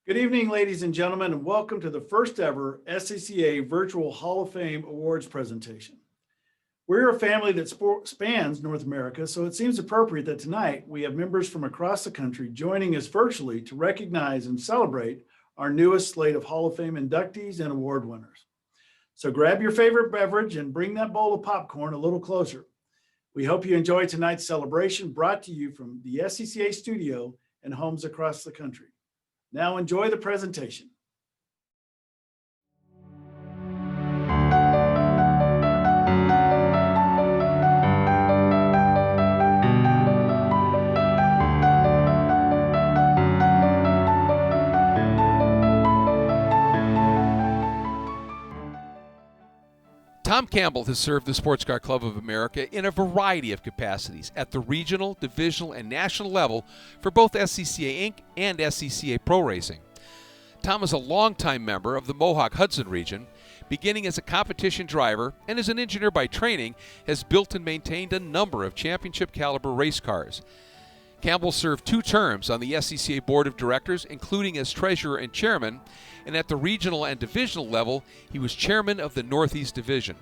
Good evening, ladies and gentlemen, and welcome to the first ever SCCA Virtual Hall of Fame Awards presentation. We're a family that spans North America, so it seems appropriate that tonight we have members from across the country joining us virtually to recognize and celebrate our newest slate of Hall of Fame inductees and award winners. So grab your favorite beverage and bring that bowl of popcorn a little closer. We hope you enjoy tonight's celebration brought to you from the SCCA studio and homes across the country. Now enjoy the presentation. Tom Campbell has served the Sports Car Club of America in a variety of capacities at the regional, divisional, and national level for both SCCA Inc. and SCCA Pro Racing. Tom is a longtime member of the Mohawk-Hudson region, beginning as a competition driver and as an engineer by training, has built and maintained a number of championship-caliber race cars. Campbell served 2 terms on the SCCA Board of Directors, including as treasurer and chairman, and at the regional and divisional level, he was chairman of the Northeast Division.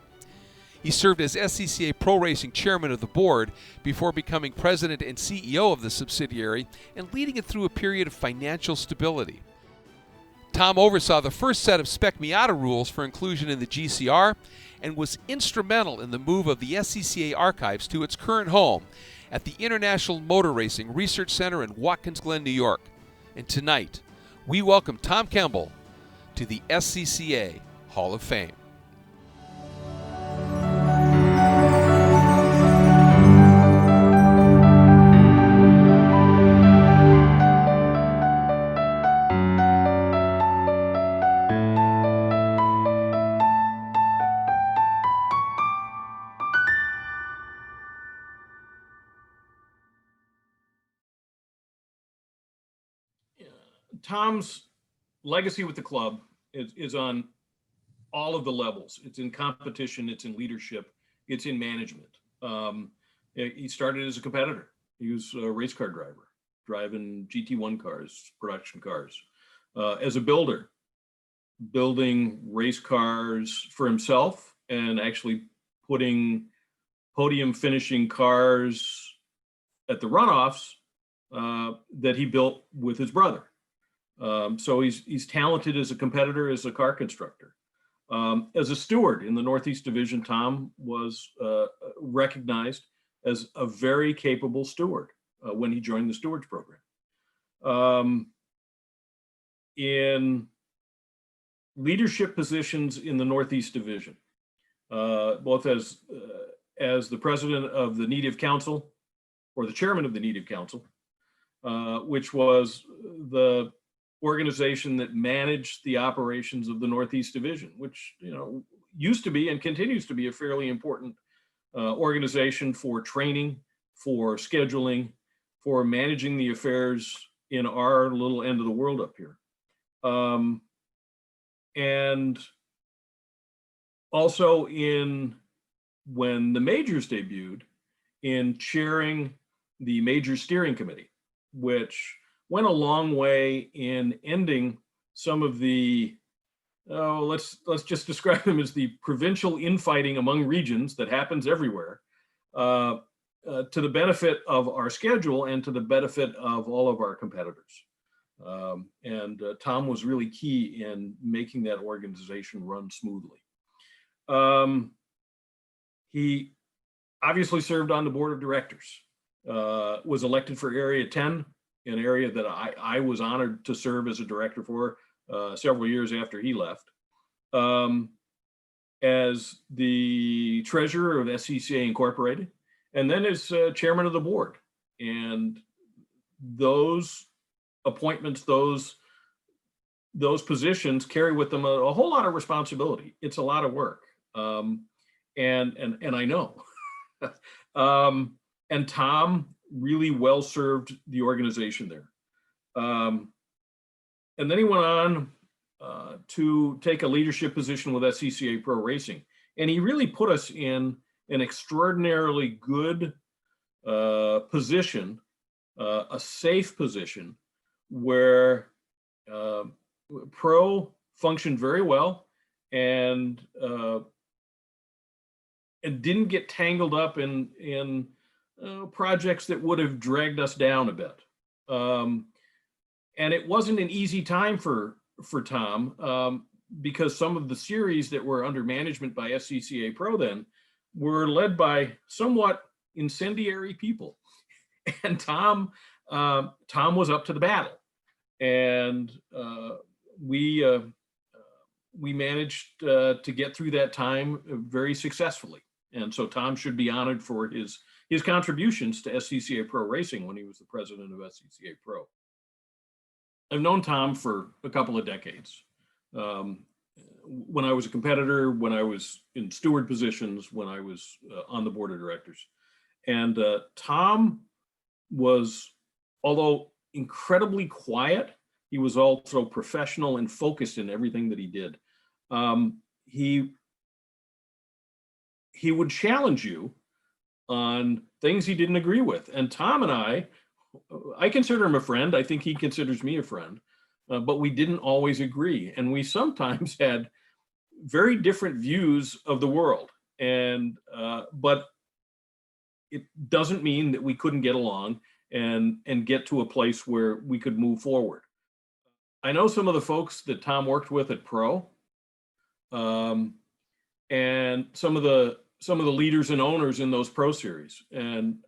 He served as SCCA Pro Racing chairman of the board before becoming president and CEO of the subsidiary and leading it through a period of financial stability. Tom oversaw the first set of Spec Miata rules for inclusion in the GCR and was instrumental in the move of the SCCA archives to its current home at the International Motor Racing Research Center in Watkins Glen, New York. And tonight, we welcome Tom Campbell to the SCCA Hall of Fame. Tom's legacy with the club is on all of the levels. It's in competition, it's in leadership, it's in management. He started as a competitor. He was a race car driver, driving GT1 cars, production cars. As a builder, building race cars for himself and actually putting podium finishing cars at the runoffs that he built with his brother. So he's talented as a competitor, as a car constructor. As a steward in the Northeast Division, Tom was recognized as a very capable steward when he joined the stewards program. In leadership positions in the Northeast Division, both as the president of the Native Council or the chairman of the Native Council, which was the organization that managed the operations of the Northeast Division, which used to be and continues to be a fairly important organization for training, for scheduling, for managing the affairs in our little end of the world up here. And also when the majors debuted, in chairing the major steering committee, which went a long way in ending some of the, let's just describe them as the provincial infighting among regions that happens everywhere, to the benefit of our schedule and to the benefit of all of our competitors. And Tom was really key in making that organization run smoothly. He obviously served on the board of directors, was elected for Area 10, an area that I was honored to serve as a director for several years after he left. As the treasurer of SCCA Incorporated, and then as chairman of the board. And those appointments, those positions carry with them a whole lot of responsibility. It's a lot of work. And I know. And Tom really well served the organization there. And then he went on to take a leadership position with SCCA Pro Racing. And he really put us in an extraordinarily good position, a safe position where Pro functioned very well, and didn't get tangled up in projects that would have dragged us down a bit. And it wasn't an easy time for Tom, because some of the series that were under management by SCCA Pro then were led by somewhat incendiary people. And Tom was up to the battle. And we managed to get through that time very successfully. And so Tom should be honored for his contributions to SCCA Pro Racing when he was the president of SCCA Pro. I've known Tom for a couple of decades. When I was a competitor, when I was in steward positions, when I was on the board of directors. And Tom was, although incredibly quiet, he was also professional and focused in everything that he did. He would challenge you on things he didn't agree with. And Tom and I consider him a friend. I think he considers me a friend, but we didn't always agree. And we sometimes had very different views of the world. And, but it doesn't mean that we couldn't get along and get to a place where we could move forward. I know some of the folks that Tom worked with at Pro, and some of the leaders and owners in those Pro series. And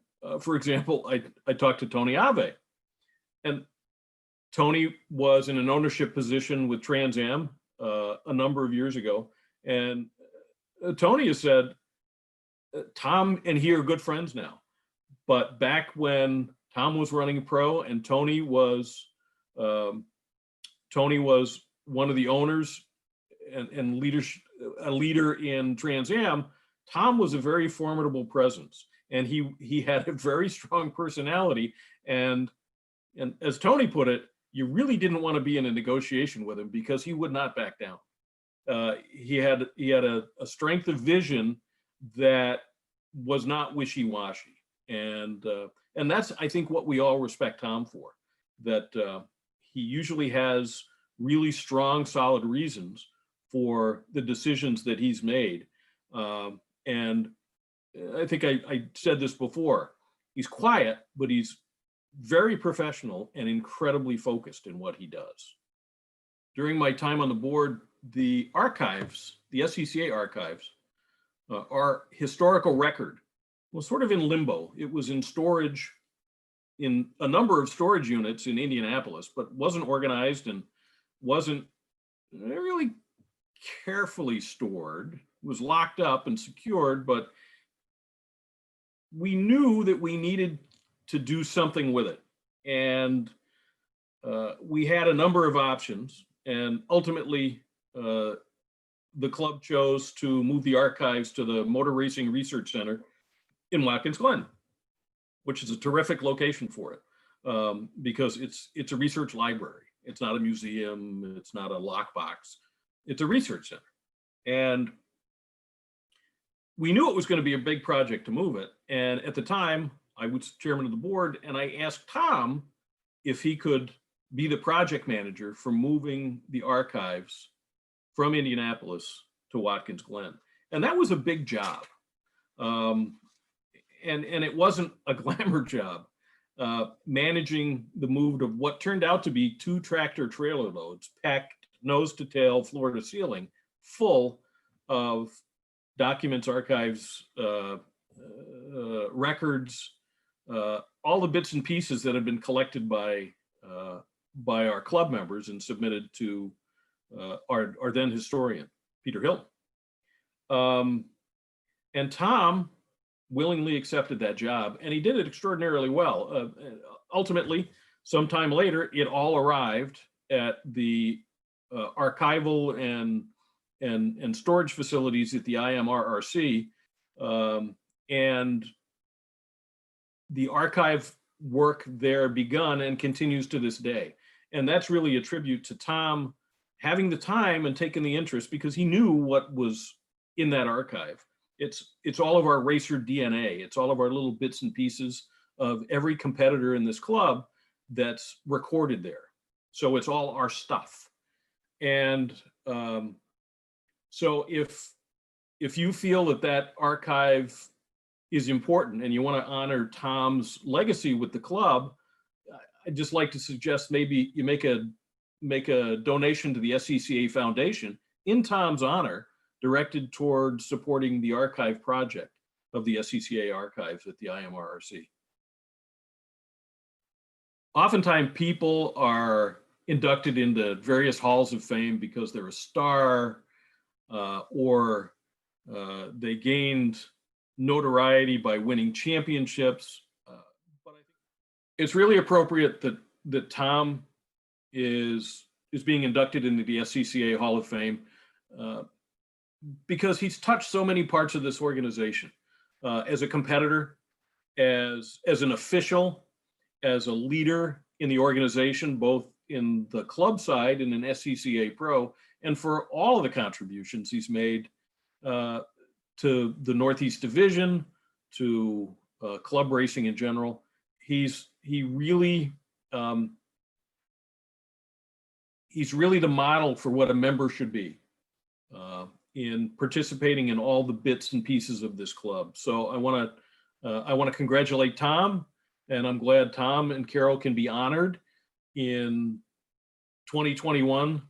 for example, I talked to Tony Abbe, and Tony was in an ownership position with Trans Am a number of years ago. And Tony has said, Tom and he are good friends now. But back when Tom was running Pro and Tony was one of the owners and a leader in Trans Am, Tom was a very formidable presence, and he had a very strong personality. And as Tony put it, you really didn't want to be in a negotiation with him because he would not back down. He had a strength of vision that was not wishy-washy, and that's, I think, what we all respect Tom for. That he usually has really strong, solid reasons for the decisions that he's made. And I think I said this before, he's quiet, but he's very professional and incredibly focused in what he does. During my time on the board, the archives, the SCCA archives, our historical record was sort of in limbo. It was in storage in a number of storage units in Indianapolis, but wasn't organized and wasn't really carefully stored. It was locked up and secured, but we knew that we needed to do something with it. And we had a number of options, and ultimately the club chose to move the archives to the Motor Racing Research Center in Watkins Glen, which is a terrific location for it, because it's a research library. It's not a museum, it's not a lockbox, it's a research center. And we knew it was going to be a big project to move it. And at the time, I was chairman of the board, and I asked Tom if he could be the project manager for moving the archives from Indianapolis to Watkins Glen. And that was a big job. And it wasn't a glamour job, managing the move of what turned out to be 2 tractor trailer loads, packed nose to tail, floor to ceiling, full of documents, archives, records, all the bits and pieces that have been collected by our club members and submitted to our then historian, Peter Hill. And Tom willingly accepted that job, and he did it extraordinarily well. Ultimately, sometime later, it all arrived at the archival and storage facilities at the IMRRC, and the archive work there begun and continues to this day. And that's really a tribute to Tom having the time and taking the interest, because he knew what was in that archive. It's all of our racer DNA. It's all of our little bits and pieces of every competitor in this club that's recorded there. So it's all our stuff. And so if you feel that that archive is important and you want to honor Tom's legacy with the club, I'd just like to suggest maybe you make a donation to the SCCA Foundation in Tom's honor, directed towards supporting the archive project of the SCCA archives at the IMRRC. Oftentimes people are inducted into various halls of fame because they're a star or they gained notoriety by winning championships. But I think it's really appropriate that Tom is being inducted into the SCCA Hall of Fame because he's touched so many parts of this organization as a competitor, as an official, as a leader in the organization, both in the club side and in SCCA Pro, and for all of the contributions he's made to the Northeast Division, to club racing in general. He's really the model for what a member should be in participating in all the bits and pieces of this club. So I want to congratulate Tom, and I'm glad Tom and CHERYL can be honored in 2021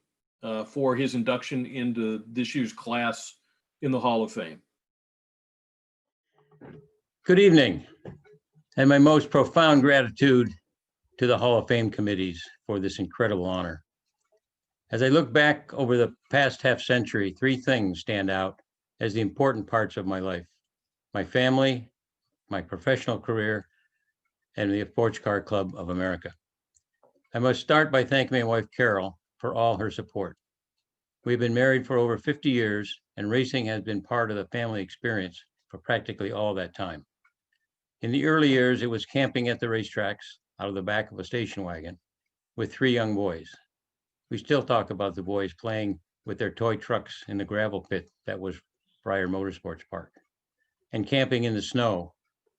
for his induction into this year's class in the Hall of Fame. Good evening, and my most profound gratitude to the Hall of Fame committees for this incredible honor. As I look back over the past half century, three things stand out as the important parts of my life: my family, my professional career, and the Sports Car Club of America. I must start by thanking my wife, CHERYL, for all her support. We've been married for over 50 years, and racing has been part of the family experience for practically all that time. In the early years, it was camping at the racetracks out of the back of a station wagon with three young boys. We still talk about the boys playing with their toy trucks in the gravel pit that was Briar Motorsports Park, and camping in the snow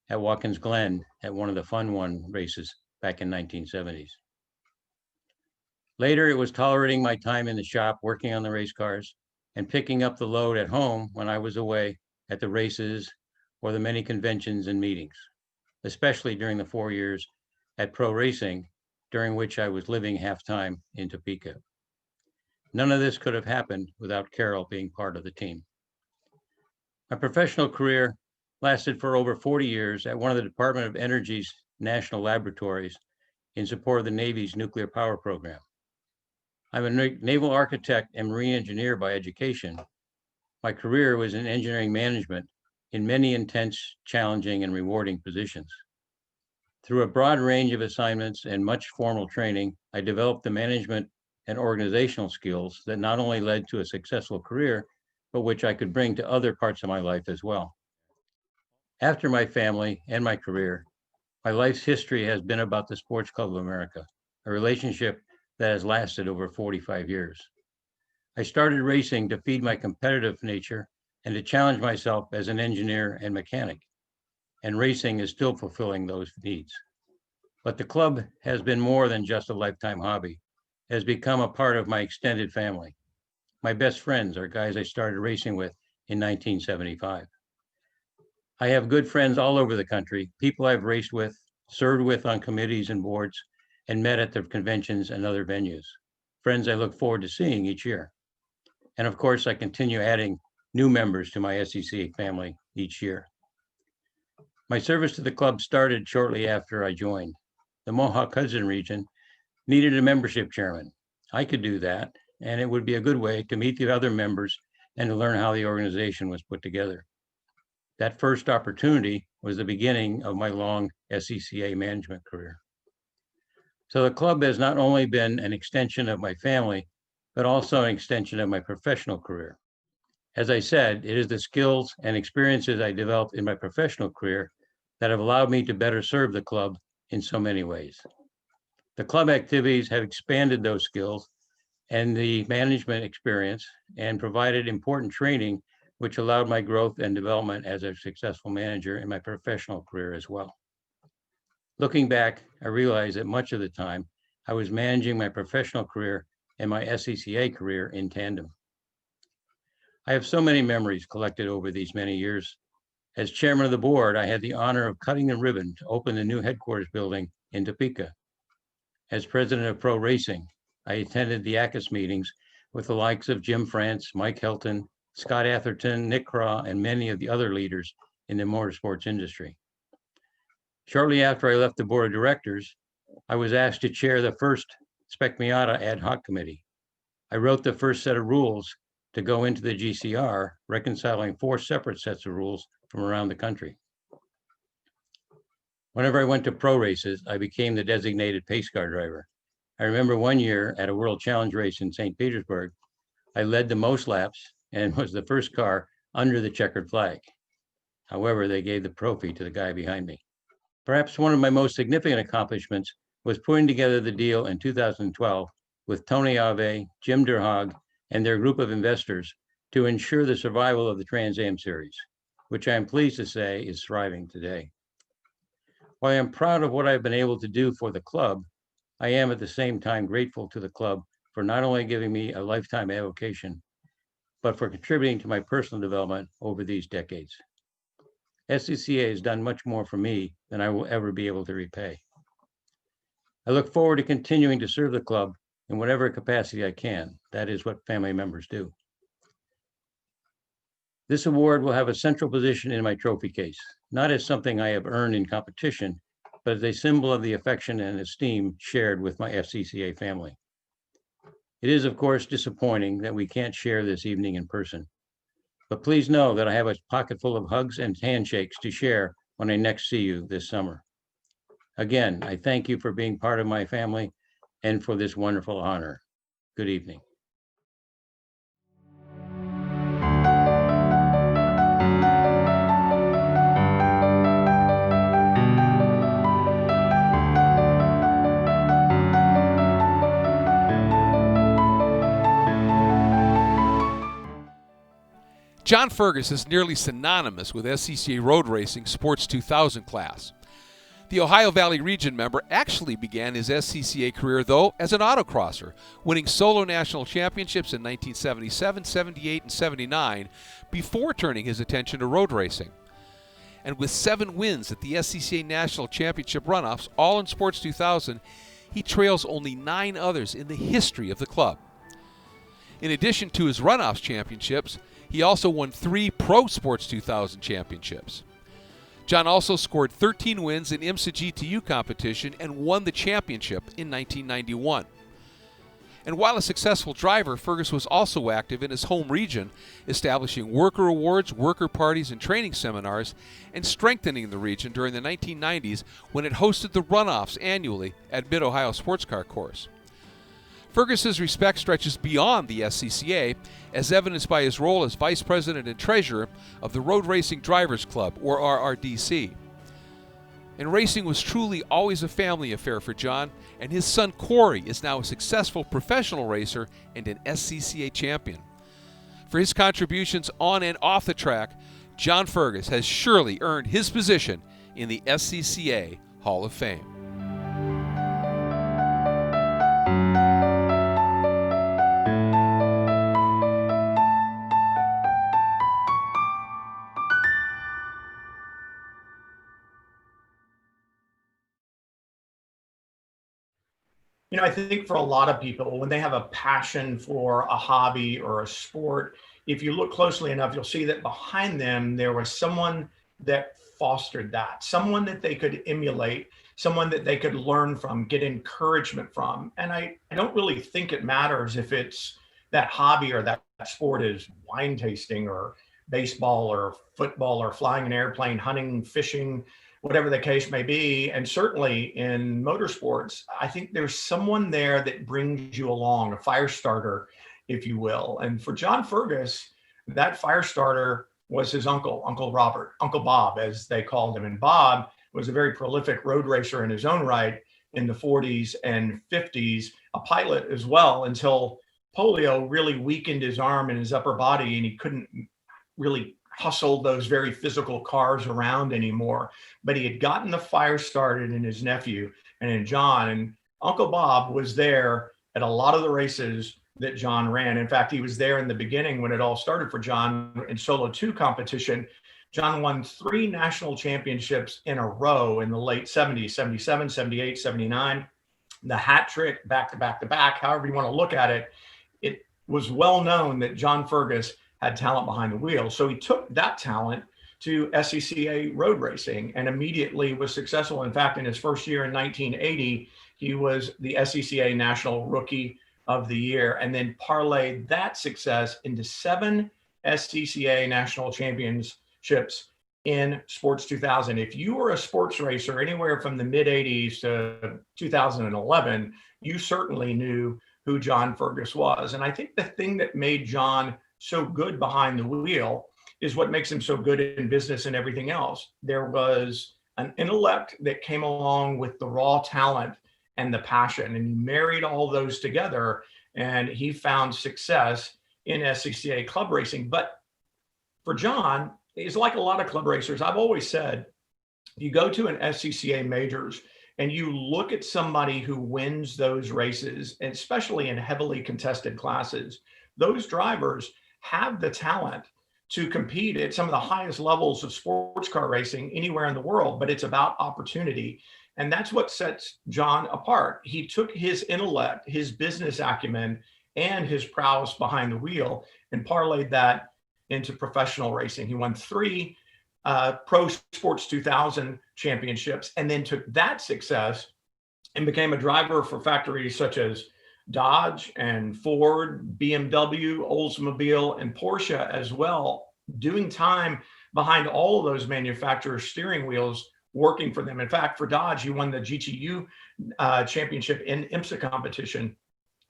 at Watkins Glen at one of the Fun One races back in 1970s. Later, it was tolerating my time in the shop, working on the race cars, and picking up the load at home when I was away at the races or the many conventions and meetings, especially during the 4 years at Pro Racing, during which I was living half-time in Topeka. None of this could have happened without CHERYL being part of the team. My professional career lasted for over 40 years at one of the Department of Energy's national laboratories in support of the Navy's nuclear power program. I'm a naval architect and marine engineer by education. My career was in engineering management in many intense, challenging, and rewarding positions. Through a broad range of assignments and much formal training, I developed the management and organizational skills that not only led to a successful career, but which I could bring to other parts of my life as well. After my family and my career, my life's history has been about the Sports Club of America, a relationship that has lasted over 45 years. I started racing to feed my competitive nature and to challenge myself as an engineer and mechanic, and racing is still fulfilling those needs. But the club has been more than just a lifetime hobby. It has become a part of my extended family. My best friends are guys I started racing with in 1975. I have good friends all over the country, people I've raced with, served with on committees and boards, and met at the conventions and other venues. Friends I look forward to seeing each year. And of course, I continue adding new members to my SCCA family each year. My service to the club started shortly after I joined. The Mohawk-Hudson region needed a membership chairman. I could do that, and it would be a good way to meet the other members and to learn how the organization was put together. That first opportunity was the beginning of my long SCCA management career. So the club has not only been an extension of my family, but also an extension of my professional career. As I said, it is the skills and experiences I developed in my professional career that have allowed me to better serve the club in so many ways. The club activities have expanded those skills and the management experience and provided important training, which allowed my growth and development as a successful manager in my professional career as well. Looking back, I realize that much of the time, I was managing my professional career and my SCCA career in tandem. I have so many memories collected over these many years. As chairman of the board, I had the honor of cutting the ribbon to open the new headquarters building in Topeka. As president of Pro Racing, I attended the ACUS meetings with the likes of Jim France, Mike Helton, Scott Atherton, Nick Craw, and many of the other leaders in the motorsports industry. Shortly after I left the board of directors, I was asked to chair the first Spec Miata ad hoc committee. I wrote the first set of rules to go into the GCR, reconciling 4 separate sets of rules from around the country. Whenever I went to pro races, I became the designated pace car driver. I remember one year at a World Challenge race in St. Petersburg, I led the most laps and was the first car under the checkered flag. However, they gave the trophy to the guy behind me. Perhaps one of my most significant accomplishments was putting together the deal in 2012 with Tony Ave, Jim Derhaag, and their group of investors to ensure the survival of the Trans Am Series, which I am pleased to say is thriving today. While I am proud of what I've been able to do for the club, I am at the same time grateful to the club for not only giving me a lifetime avocation, but for contributing to my personal development over these decades. SCCA has done much more for me than I will ever be able to repay. I look forward to continuing to serve the club in whatever capacity I can. That is what family members do. This award will have a central position in my trophy case, not as something I have earned in competition, but as a symbol of the affection and esteem shared with my SCCA family. It is, of course, disappointing that we can't share this evening in person, but please know that I have a pocket full of hugs and handshakes to share when I next see you this summer. Again, I thank you for being part of my family and for this wonderful honor. Good evening. John Fergus is nearly synonymous with SCCA Road Racing Sports 2000 class. The Ohio Valley Region member actually began his SCCA career, though, as an autocrosser, winning solo national championships in 1977, 78, and 79 before turning his attention to road racing. And with 7 wins at the SCCA National Championship runoffs, all in Sports 2000, he trails only 9 others in the history of the club. In addition to his runoffs championships, he also won 3 Pro Sports 2000 championships. John also scored 13 wins in IMSA GTU competition and won the championship in 1991. And while a successful driver, Fergus was also active in his home region, establishing worker awards, worker parties, and training seminars, and strengthening the region during the 1990s when it hosted the runoffs annually at Mid-Ohio Sports Car Course. Fergus's respect stretches beyond the SCCA, as evidenced by his role as Vice President and Treasurer of the Road Racing Drivers Club, or RRDC. And racing was truly always a family affair for John, and his son Corey is now a successful professional racer and an SCCA champion. For his contributions on and off the track, John Fergus has surely earned his position in the SCCA Hall of Fame. You know, I think for a lot of people, when they have a passion for a hobby or a sport, if you look closely enough, you'll see that behind them, there was someone that fostered that, someone that they could emulate, someone that they could learn from, get encouragement from. And I don't really think it matters if it's that hobby or that sport is wine tasting or baseball or football or flying an airplane, hunting, fishing, whatever the case may be. And certainly in motorsports, I think there's someone there that brings you along, a fire starter, if you will. And for John Fergus, that fire starter was his uncle, Uncle Robert, Uncle Bob, as they called him. And Bob was a very prolific road racer in his own right in the 40s and 50s, a pilot as well, until polio really weakened his arm and his upper body, and he couldn't really hustle those very physical cars around anymore. But he had gotten the fire started in his nephew and in John. And Uncle Bob was there at a lot of the races that John ran. In fact, he was there in the beginning when it all started for John in Solo 2 competition. John won 3 national championships in a row in the late 70s, 77, 78, 79. The hat trick, back to back to back, however you want to look at it. It was well known that John Fergus had talent behind the wheel. So he took that talent to SCCA road racing and immediately was successful. In fact, in his first year in 1980, he was the SCCA National Rookie of the Year, and then parlayed that success into 7 SCCA National Championships in Sports 2000. If you were a sports racer anywhere from the mid 80s to 2011, you certainly knew who John Fergus was. And I think the thing that made John so good behind the wheel is what makes him so good in business and everything else. There was an intellect that came along with the raw talent and the passion, and he married all those together, and he found success in SCCA club racing. But for John, it's like a lot of club racers. I've always said, you go to an SCCA majors and you look at somebody who wins those races, and especially in heavily contested classes, those drivers have the talent to compete at some of the highest levels of sports car racing anywhere in the world, but it's about opportunity. And that's what sets John apart. He took his intellect, his business acumen, and his prowess behind the wheel and parlayed that into professional racing. He won 3 Pro Sports 2000 championships, and then took that success and became a driver for factories such as Dodge and Ford, BMW, Oldsmobile, and Porsche as well, doing time behind all of those manufacturers' steering wheels, working for them. In fact, for Dodge, he won the GTU championship in IMSA competition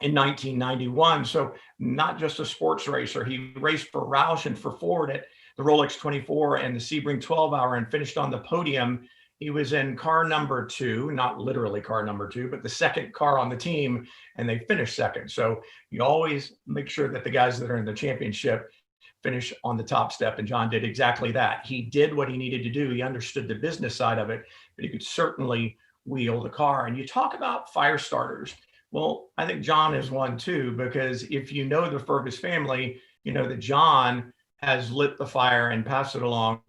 in 1991. So not just a sports racer, he raced for Roush and for Ford at the Rolex 24 and the Sebring 12 hour and finished on the podium. He was in car number 2, not literally car number 2, but the second car on the team, and they finished second. So you always make sure that the guys that are in the championship finish on the top step, and John did exactly that. He did what he needed to do. He understood the business side of it, but he could certainly wheel the car. And you talk about fire starters. Well, I think John is one too, because if you know the Fergus family, you know that John has lit the fire and passed it along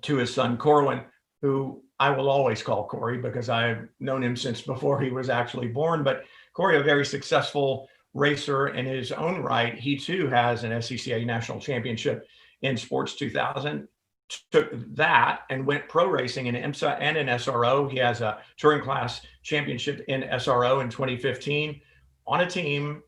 to his son, Corwin, who I will always call Corey because I've known him since before he was actually born. But Corey, a very successful racer in his own right. He too has an SCCA national championship in Sports 2000, took that and went pro racing in IMSA and in SRO. He has a touring class championship in SRO in 2015 on a team,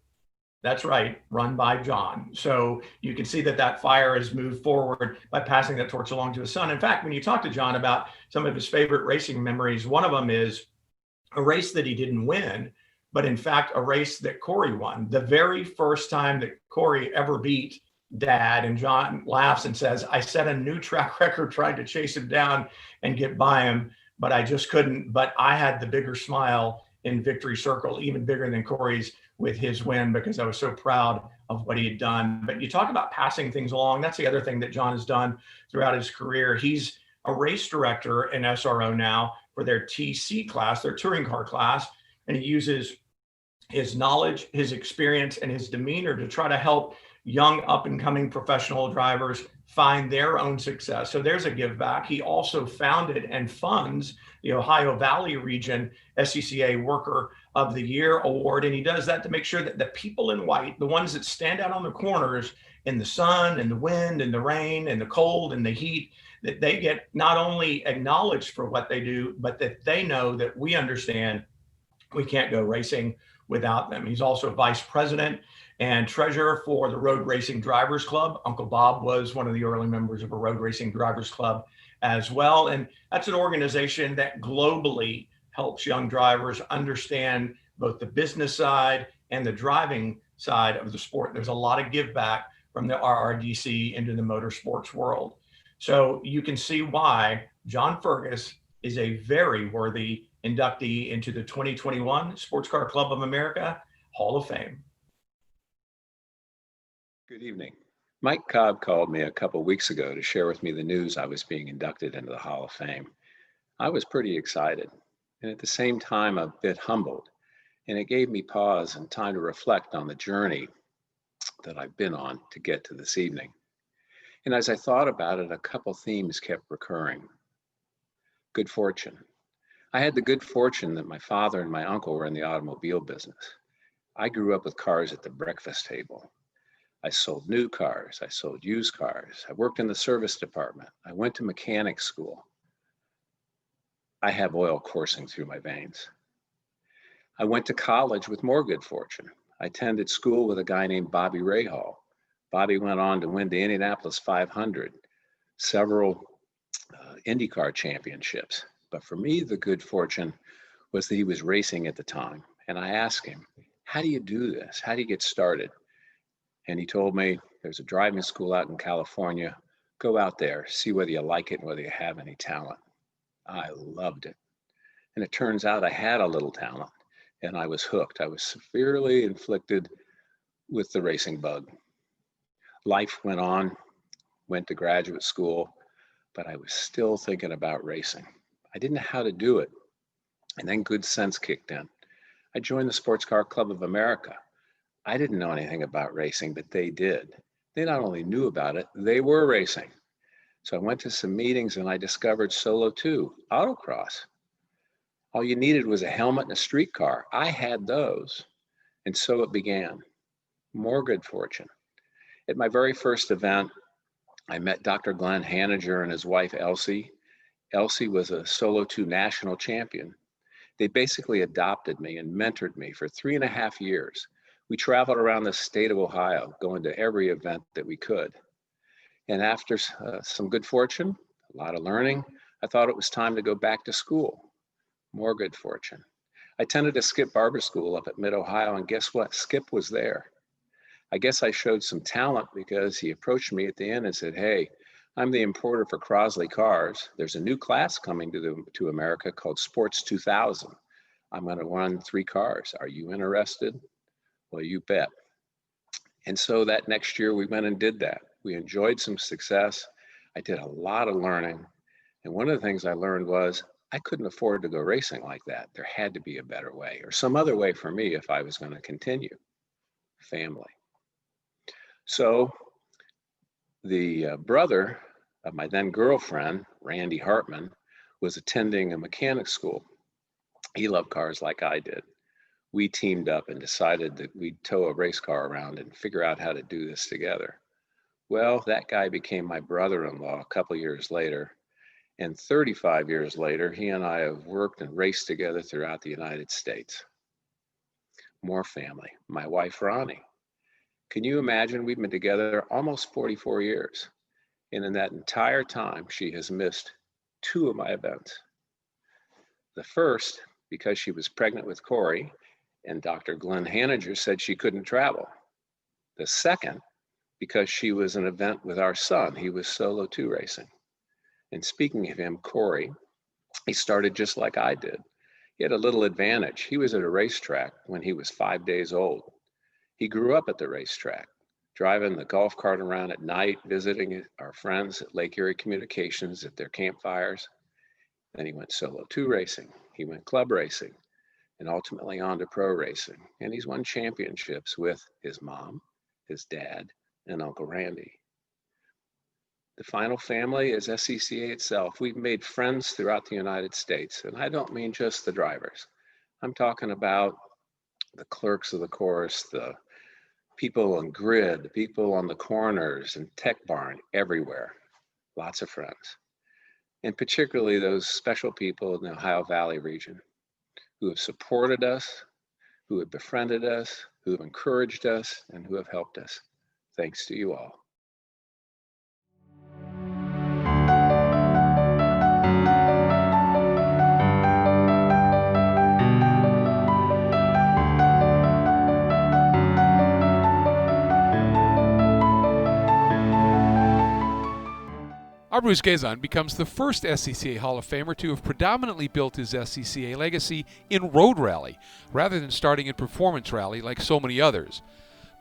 that's right, run by John. So you can see that that fire has moved forward by passing that torch along to his son. In fact, when you talk to John about some of his favorite racing memories, one of them is a race that he didn't win, but in fact, a race that Corey won. The very first time that Corey ever beat Dad, and John laughs and says, I set a new track record, tried to chase him down and get by him, but I just couldn't. But I had the bigger smile in Victory Circle, even bigger than Corey's with his win, because I was so proud of what he had done. But you talk about passing things along. That's the other thing that John has done throughout his career. He's a race director in SRO now for their TC class, their touring car class, and he uses his knowledge, his experience, and his demeanor to try to help young up and coming professional drivers find their own success. So there's a give back. He also founded and funds the Ohio Valley Region SCCA Worker of the Year Award. And he does that to make sure that the people in white, the ones that stand out on the corners in the sun and the wind and the rain and the cold and the heat, that they get not only acknowledged for what they do, but that they know that we understand we can't go racing without them. He's also vice president and treasurer for the Road Racing Drivers Club. Uncle Bob was one of the early members of a Road Racing Drivers Club as well. And that's an organization that globally helps young drivers understand both the business side and the driving side of the sport. There's a lot of give back from the RRDC into the motorsports world. So you can see why John Fergus is a very worthy inductee into the 2021 Sports Car Club of America Hall of Fame. Good evening. Mike Cobb called me a couple of weeks ago to share with me the news I was being inducted into the Hall of Fame. I was pretty excited and at the same time a bit humbled. And it gave me pause and time to reflect on the journey that I've been on to get to this evening. And as I thought about it, a couple themes kept recurring. Good fortune. I had the good fortune that my father and my uncle were in the automobile business. I grew up with cars at the breakfast table. I sold new cars. I sold used cars. I worked in the service department. I went to mechanic school. I have oil coursing through my veins. I went to college with more good fortune. I attended school with a guy named Bobby Rahal. Bobby went on to win the Indianapolis 500, several IndyCar championships. But for me, the good fortune was that he was racing at the time. And I asked him, how do you do this? How do you get started? And he told me, there's a driving school out in California. Go out there, see whether you like it and whether you have any talent. I loved it. And it turns out I had a little talent and I was hooked. I was severely inflicted with the racing bug. Life went on, went to graduate school, but I was still thinking about racing. I didn't know how to do it. And then good sense kicked in. I joined the Sports Car Club of America. I didn't know anything about racing, but they did. They not only knew about it, they were racing. So I went to some meetings and I discovered Solo 2, autocross. All you needed was a helmet and a street car. I had those. And so it began. More good fortune. At my very first event, I met Dr. Glenn Hanager and his wife, Elsie. Elsie was a Solo 2 national champion. They basically adopted me and mentored me for 3.5 years. We traveled around the state of Ohio, going to every event that we could. And after some good fortune, a lot of learning, I thought it was time to go back to school. More good fortune. I attended a Skip Barber school up at Mid-Ohio, and guess what? Skip was there. I guess I showed some talent because he approached me at the end and said, hey, I'm the importer for Crosley Cars. There's a new class coming to America called Sports 2000. I'm going to run 3 cars. Are you interested? Well, you bet. And so that next year we went and did that. We enjoyed some success. I did a lot of learning. And one of the things I learned was I couldn't afford to go racing like that. There had to be a better way or some other way for me if I was going to continue. Family. So the brother of my then girlfriend, Randy Hartman, was attending a mechanic school. He loved cars like I did. We teamed up and decided that we'd tow a race car around and figure out how to do this together. Well, that guy became my brother-in-law a couple years later. And 35 years later, he and I have worked and raced together throughout the United States. More family. My wife, Ronnie. Can you imagine? We've been together almost 44 years. And in that entire time, she has missed 2 of my events. The first, because she was pregnant with Corey, and Dr. Glenn Hanager said she couldn't travel. The second, because she was an event with our son. He was Solo 2 racing. And speaking of him, Corey, he started just like I did. He had a little advantage. He was at a racetrack when he was 5 days old. He grew up at the racetrack, driving the golf cart around at night, visiting our friends at Lake Erie Communications at their campfires. Then he went Solo 2 racing. He went club racing and ultimately on to pro racing. And he's won championships with his mom, his dad, and Uncle Randy. The final family is SCCA itself. We've made friends throughout the United States. And I don't mean just the drivers. I'm talking about the clerks of the course, the people on grid, the people on the corners and tech barn, everywhere. Lots of friends. And particularly those special people in the Ohio Valley region who have supported us, who have befriended us, who have encouraged us, and who have helped us. Thanks to you all. Our Bruce GEZON becomes the first SCCA Hall of Famer to have predominantly built his SCCA legacy in road rally, rather than starting in performance rally like so many others.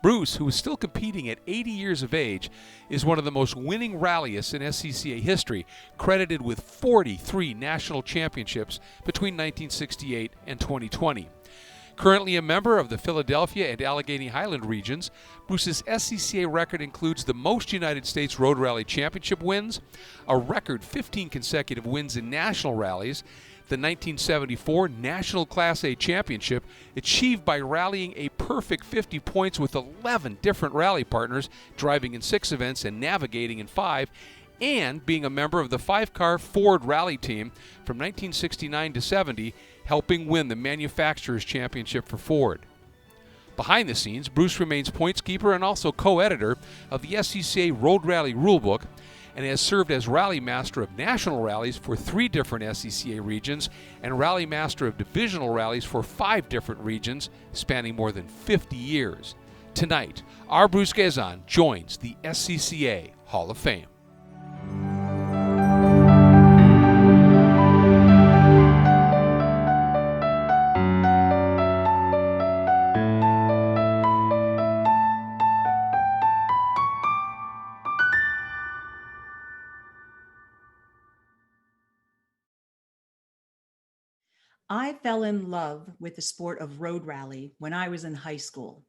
Bruce, who is still competing at 80 years of age, is one of the most winning rallyists in SCCA history, credited with 43 national championships between 1968 and 2020. Currently a member of the Philadelphia and Allegheny Highland regions, Bruce's SCCA record includes the most United States Road Rally Championship wins, a record 15 consecutive wins in national rallies, the 1974 National Class A Championship, achieved by rallying a perfect 50 points with 11 different rally partners, driving in 6 events and navigating in 5, and being a member of the 5-car Ford Rally Team from 1969 to 70, helping win the Manufacturers' Championship for Ford. Behind the scenes, Bruce remains points keeper and also co-editor of the SCCA Road Rally Rulebook, and has served as Rally Master of National Rallies for 3 different SCCA regions and Rally Master of Divisional Rallies for 5 different regions, spanning more than 50 years. Tonight, our Bruce GEZON joins the SCCA Hall of Fame. I fell in love with the sport of road rally when I was in high school.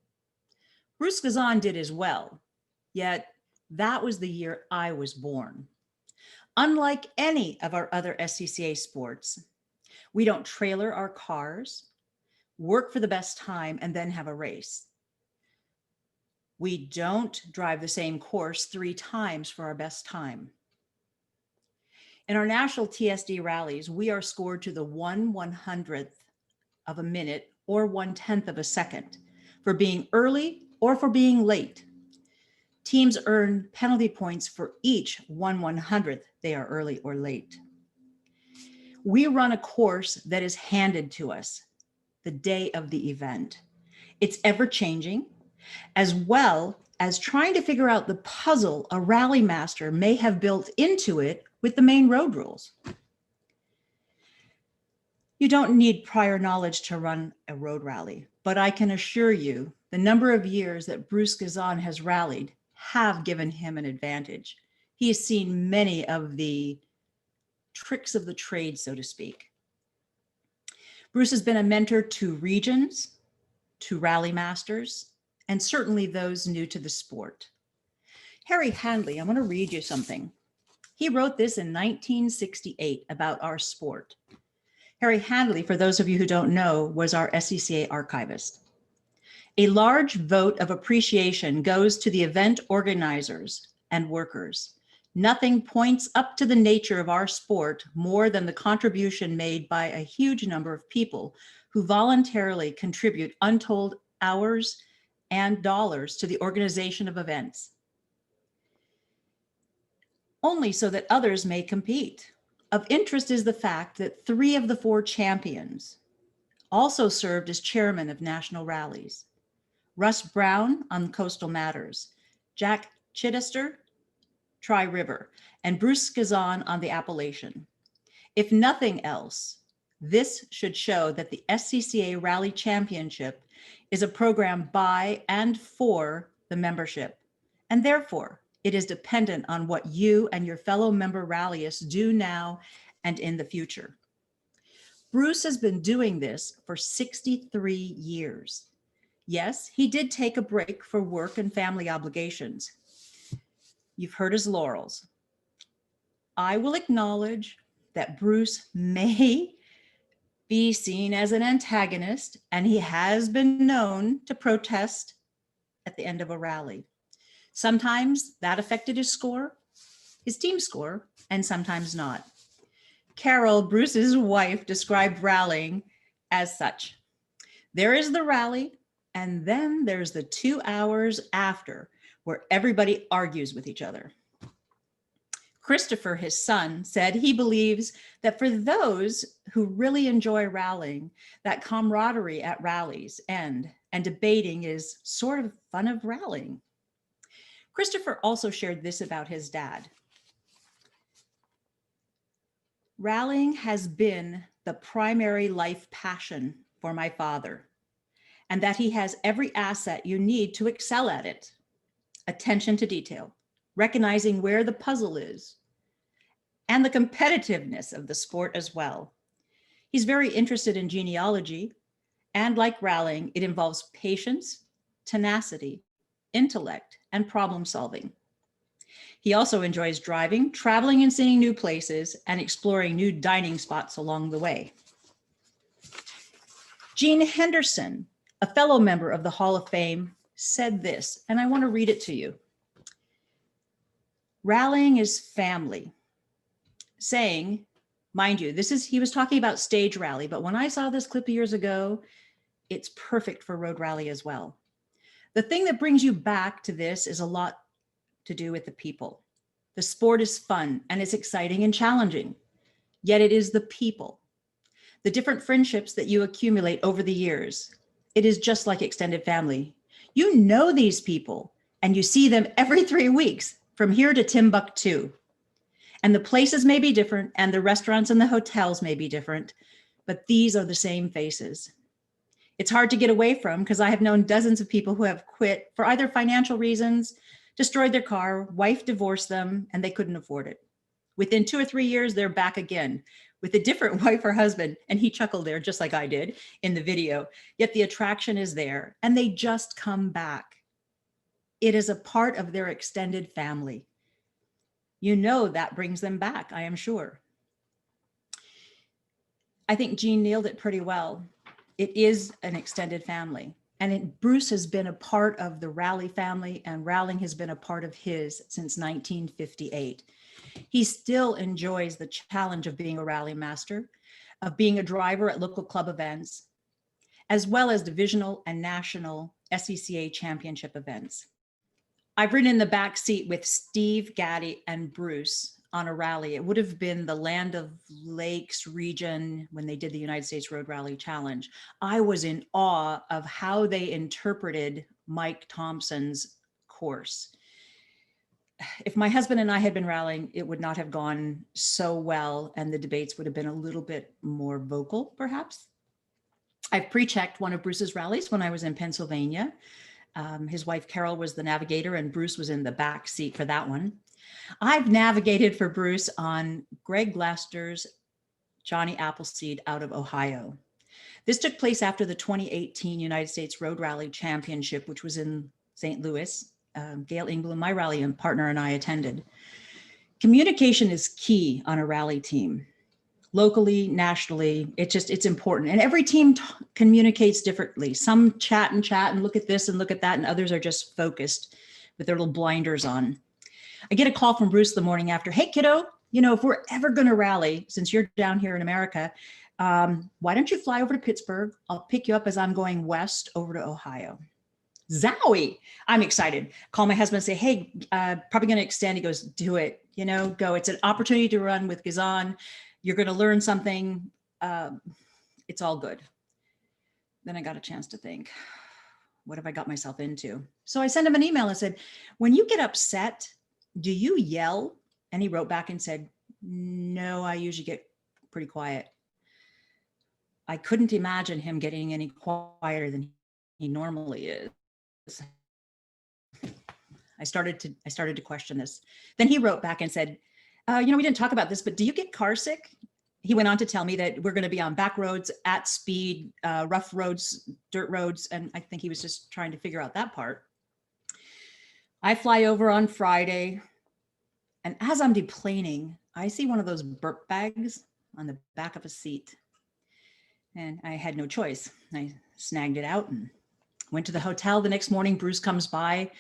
Bruce GEZON did as well, yet that was the year I was born. Unlike any of our other SCCA sports, we don't trailer our cars, work for the best time, and then have a race. We don't drive the same course 3 times for our best time. In our national TSD rallies, we are scored to the 1/100th of a minute or 1/10 of a second for being early or for being late. Teams earn penalty points for each 1/100th they are early or late. We run a course that is handed to us the day of the event. It's ever changing, as well as trying to figure out the puzzle a rally master may have built into it with the main road rules. You don't need prior knowledge to run a road rally, but I can assure you the number of years that Bruce GEZON has rallied have given him an advantage. He has seen many of the tricks of the trade, so to speak. Bruce has been a mentor to regions, to rally masters, and certainly those new to the sport. Harry Handley, I'm going to read you something. He wrote this in 1968 about our sport. Harry Handley, for those of you who don't know, was our SCCA archivist. A large vote of appreciation goes to the event organizers and workers. Nothing points up to the nature of our sport more than the contribution made by a huge number of people who voluntarily contribute untold hours and dollars to the organization of events, only so that others may compete. Of interest is the fact that 3 of the 4 champions also served as chairman of national rallies. Russ Brown on Coastal Matters, Jack Chittister, Tri-River, and Bruce GEZON on the Appalachian. If nothing else, this should show that the SCCA Rally Championship is a program by and for the membership, and therefore it is dependent on what you and your fellow member rallyists do now and in the future. Bruce has been doing this for 63 years. Yes, he did take a break for work and family obligations. You've heard his laurels. I will acknowledge that Bruce may be seen as an antagonist, and he has been known to protest at the end of a rally. Sometimes that affected his score, his team score, and sometimes not. CHERYL, Bruce's wife, described rallying as such. There is the rally, and then there's the 2 hours after where everybody argues with each other. Christopher, his son, said he believes that for those who really enjoy rallying, that camaraderie at rallies and debating is sort of fun of rallying. Christopher also shared this about his dad. Rallying has been the primary life passion for my father, and that he has every asset you need to excel at it. Attention to detail, recognizing where the puzzle is, and the competitiveness of the sport as well. He's very interested in genealogy And like rallying, it involves patience, tenacity, intellect, and problem solving. He also enjoys driving, traveling and seeing new places, and exploring new dining spots along the way. Gene Henderson, a fellow member of the Hall of Fame, said this, and I want to read it to you. Rallying is family. Saying, mind you, he was talking about stage rally, but when I saw this clip years ago, it's perfect for road rally as well. The thing that brings you back to this is a lot to do with the people. The sport is fun and it's exciting and challenging, yet it is the people, the different friendships that you accumulate over the years. It is just like extended family. You know these people and you see them every 3 weeks from here to Timbuktu. And the places may be different and the restaurants and the hotels may be different, but these are the same faces. It's hard to get away from because I have known dozens of people who have quit for either financial reasons, destroyed their car, wife divorced them, and they couldn't afford it. Within 2 or 3 years, they're back again with a different wife or husband. And he chuckled there just like I did in the video, yet the attraction is there and they just come back. It is a part of their extended family. You know that brings them back, I am sure. I think Gene nailed it pretty well. It is an extended family. And Bruce has been a part of the Raleigh family, and rallying has been a part of his since 1958. He still enjoys the challenge of being a rally master, of being a driver at local club events, as well as divisional and national SCCA championship events. I've ridden in the back seat with Steve, Gaddy, and Bruce on a rally. It would have been the Land of Lakes region when they did the United States Road Rally Challenge. I was in awe of how they interpreted Mike Thompson's course. If my husband and I had been rallying, it would not have gone so well, and the debates would have been a little bit more vocal, perhaps. I've pre-checked one of Bruce's rallies when I was in Pennsylvania. His wife, CHERYL, was the navigator and Bruce was in the back seat for that one. I've navigated for Bruce on Greg Glaster's Johnny Appleseed out of Ohio. This took place after the 2018 United States Road Rally Championship, which was in St. Louis. Gail Engblom, my rally partner, and I attended. Communication is key on a rally team. Locally, nationally, it's important. And every team communicates differently. Some chat and look at this and look at that, and others are just focused with their little blinders on. I get a call from Bruce the morning after, hey kiddo, if we're ever gonna rally, since you're down here in America, why don't you fly over to Pittsburgh? I'll pick you up as I'm going west over to Ohio. Zowie, I'm excited. Call my husband and say, hey, probably gonna extend. He goes, do it, go. It's an opportunity to run with GEZON. You're going to learn something. It's all good. Then I got a chance to think, what have I got myself into? So I sent him an email and said, when you get upset, do you yell? And he wrote back and said, no, I usually get pretty quiet. I couldn't imagine him getting any quieter than he normally is. I started to question this. Then he wrote back and said, we didn't talk about this, but do you get car sick? He went on to tell me that we're going to be on back roads at speed, rough roads, dirt roads. And I think he was just trying to figure out that part. I fly over on Friday. And as I'm deplaning, I see one of those burp bags on the back of a seat. And I had no choice. I snagged it out and went to the hotel. The next morning, Bruce comes by.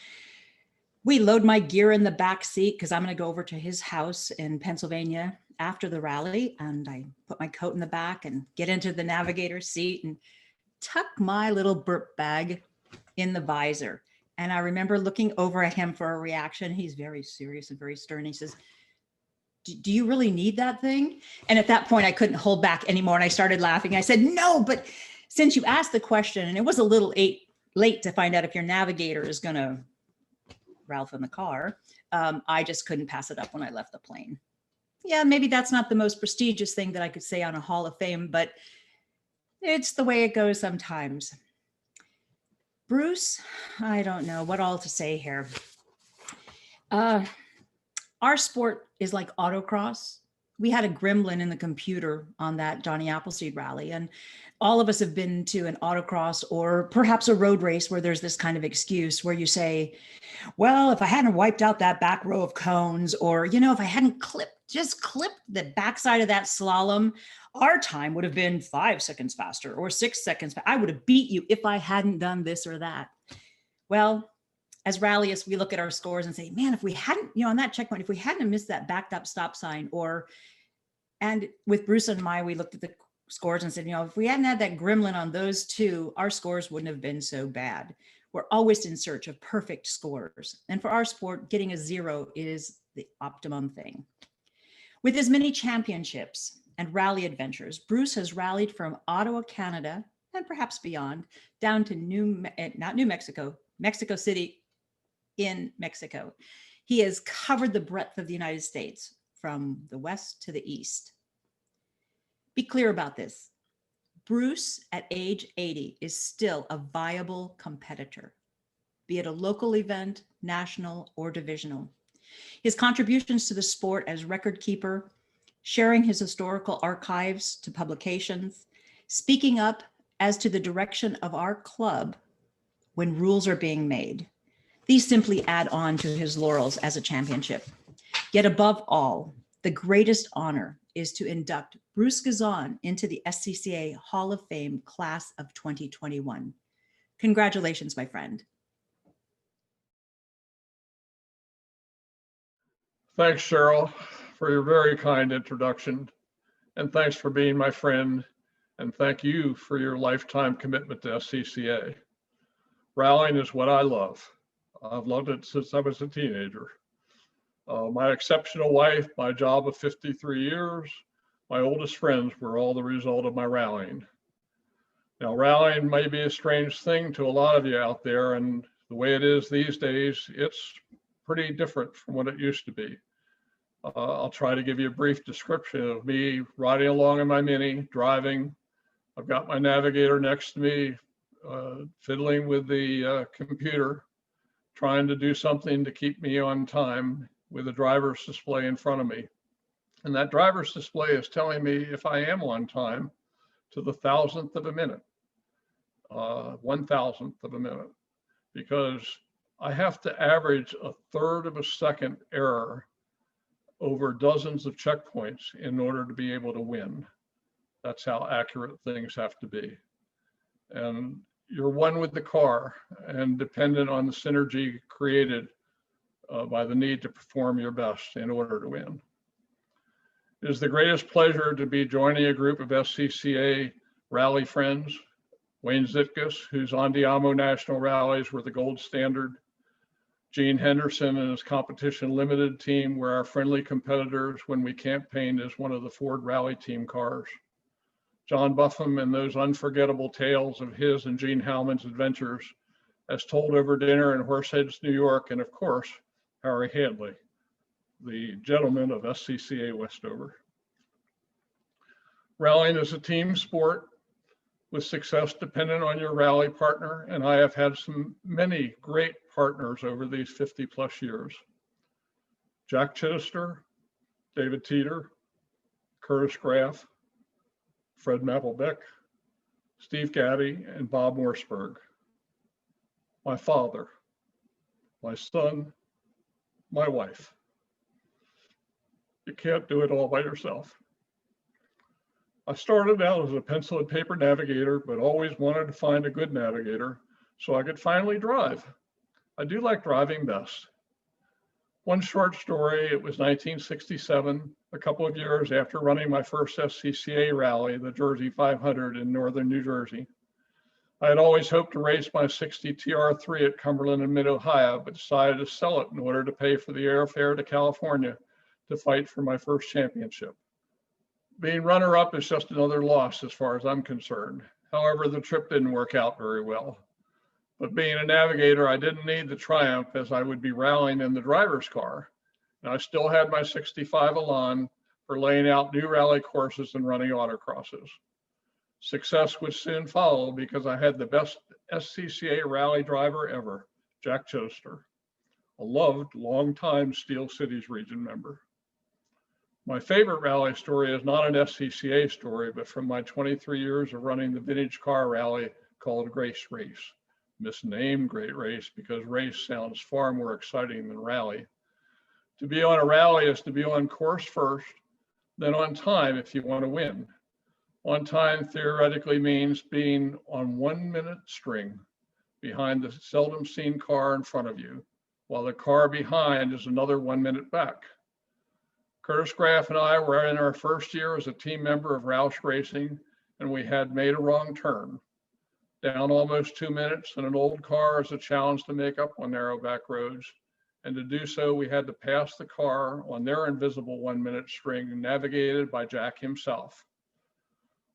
We load my gear in the back seat because I'm going to go over to his house in Pennsylvania after the rally. And I put my coat in the back and get into the navigator's seat and tuck my little burp bag in the visor. And I remember looking over at him for a reaction. He's very serious and very stern. He says, do you really need that thing? And at that point, I couldn't hold back anymore. And I started laughing. I said, no, but since you asked the question, and it was a little late to find out if your navigator is going to Ralph in the car, I just couldn't pass it up when I left the plane. Yeah, maybe that's not the most prestigious thing that I could say on a Hall of Fame, but it's the way it goes sometimes. Bruce, I don't know what all to say here. Our sport is like autocross. We had a gremlin in the computer on that Johnny Appleseed rally. And all of us have been to an autocross or perhaps a road race where there's this kind of excuse where you say, well, if I hadn't wiped out that back row of cones, or, if I hadn't just clipped the backside of that slalom, our time would have been 5 seconds faster or 6 seconds. I would have beat you if I hadn't done this or that. Well, as rallyists, we look at our scores and say, man, if we hadn't, on that checkpoint, if we hadn't missed that backed up stop sign, and with Bruce and I, we looked at the scores and said, if we hadn't had that gremlin on those two, our scores wouldn't have been so bad. We're always in search of perfect scores. And for our sport, getting a 0 is the optimum thing. With as many championships and rally adventures, Bruce has rallied from Ottawa, Canada, and perhaps beyond, down to Mexico City in Mexico. He has covered the breadth of the United States from the west to the east. Be clear about this. Bruce, at age 80, is still a viable competitor, be it a local event, national, or divisional. His contributions to the sport as record keeper, sharing his historical archives to publications, speaking up as to the direction of our club when rules are being made. These simply add on to his laurels as a championship. Yet above all, the greatest honor is to induct Bruce GEZON into the SCCA Hall of Fame class of 2021. Congratulations, my friend. Thanks, Cheryl, for your very kind introduction. And thanks for being my friend. And thank you for your lifetime commitment to SCCA. Rallying is what I love. I've loved it since I was a teenager. My exceptional wife, my job of 53 years, my oldest friends were all the result of my rallying. Now, rallying may be a strange thing to a lot of you out there, and the way it is these days, it's pretty different from what it used to be. I'll try to give you a brief description of me riding along in my Mini, driving. I've got my navigator next to me, fiddling with the computer, trying to do something to keep me on time with a driver's display in front of me. And that driver's display is telling me if I am on time to the 1,000th of a minute, 1,000th of a minute, because I have to average 1/3 of a second error over dozens of checkpoints in order to be able to win. That's how accurate things have to be. And you're one with the car and dependent on the synergy created by the need to perform your best in order to win. It is the greatest pleasure to be joining a group of SCCA rally friends. Wayne Zitkus, whose Andiamo national rallies were the gold standard. Gene Henderson and his Competition Limited team were our friendly competitors when we campaigned as one of the Ford Rally Team cars. John Buffum and those unforgettable tales of his and Gene Howman's adventures as told over dinner in Horseheads, New York, and of course, Harry Hadley, the gentleman of SCCA Westover. Rallying is a team sport with success dependent on your rally partner, and I have had many great partners over these 50+ years. Jack Chittister, David Teeter, Curtis Graff, Fred Mapplebeck, Steve Gaddy, and Bob Morseberg. My father, my son, my wife. You can't do it all by yourself. I started out as a pencil and paper navigator, but always wanted to find a good navigator so I could finally drive. I do like driving best. One short story, it was 1967, a couple of years after running my first SCCA rally, the Jersey 500 in northern New Jersey. I had always hoped to race my 60 TR3 at Cumberland and Mid-Ohio, but decided to sell it in order to pay for the airfare to California to fight for my first championship. Being runner-up is just another loss as far as I'm concerned. However, the trip didn't work out very well. But being a navigator, I didn't need the triumph as I would be rallying in the driver's car. And I still had my 65 Elan for laying out new rally courses and running autocrosses. Success would soon follow because I had the best SCCA rally driver ever, Jack Chittister, a loved longtime Steel Cities region member. My favorite rally story is not an SCCA story, but from my 23 years of running the vintage car rally called Grace Race. Misnamed Great Race because race sounds far more exciting than rally. To be on a rally is to be on course first, then on time if you want to win. On time theoretically means being on 1 minute string behind the seldom seen car in front of you, while the car behind is another 1 minute back. Curtis Graff and I were in our first year as a team member of RALEIGH Racing, and we had made a wrong turn. Down almost 2 minutes in an old car is a challenge to make up on narrow back roads. And to do so, we had to pass the car on their invisible 1 minute string navigated by Jack himself.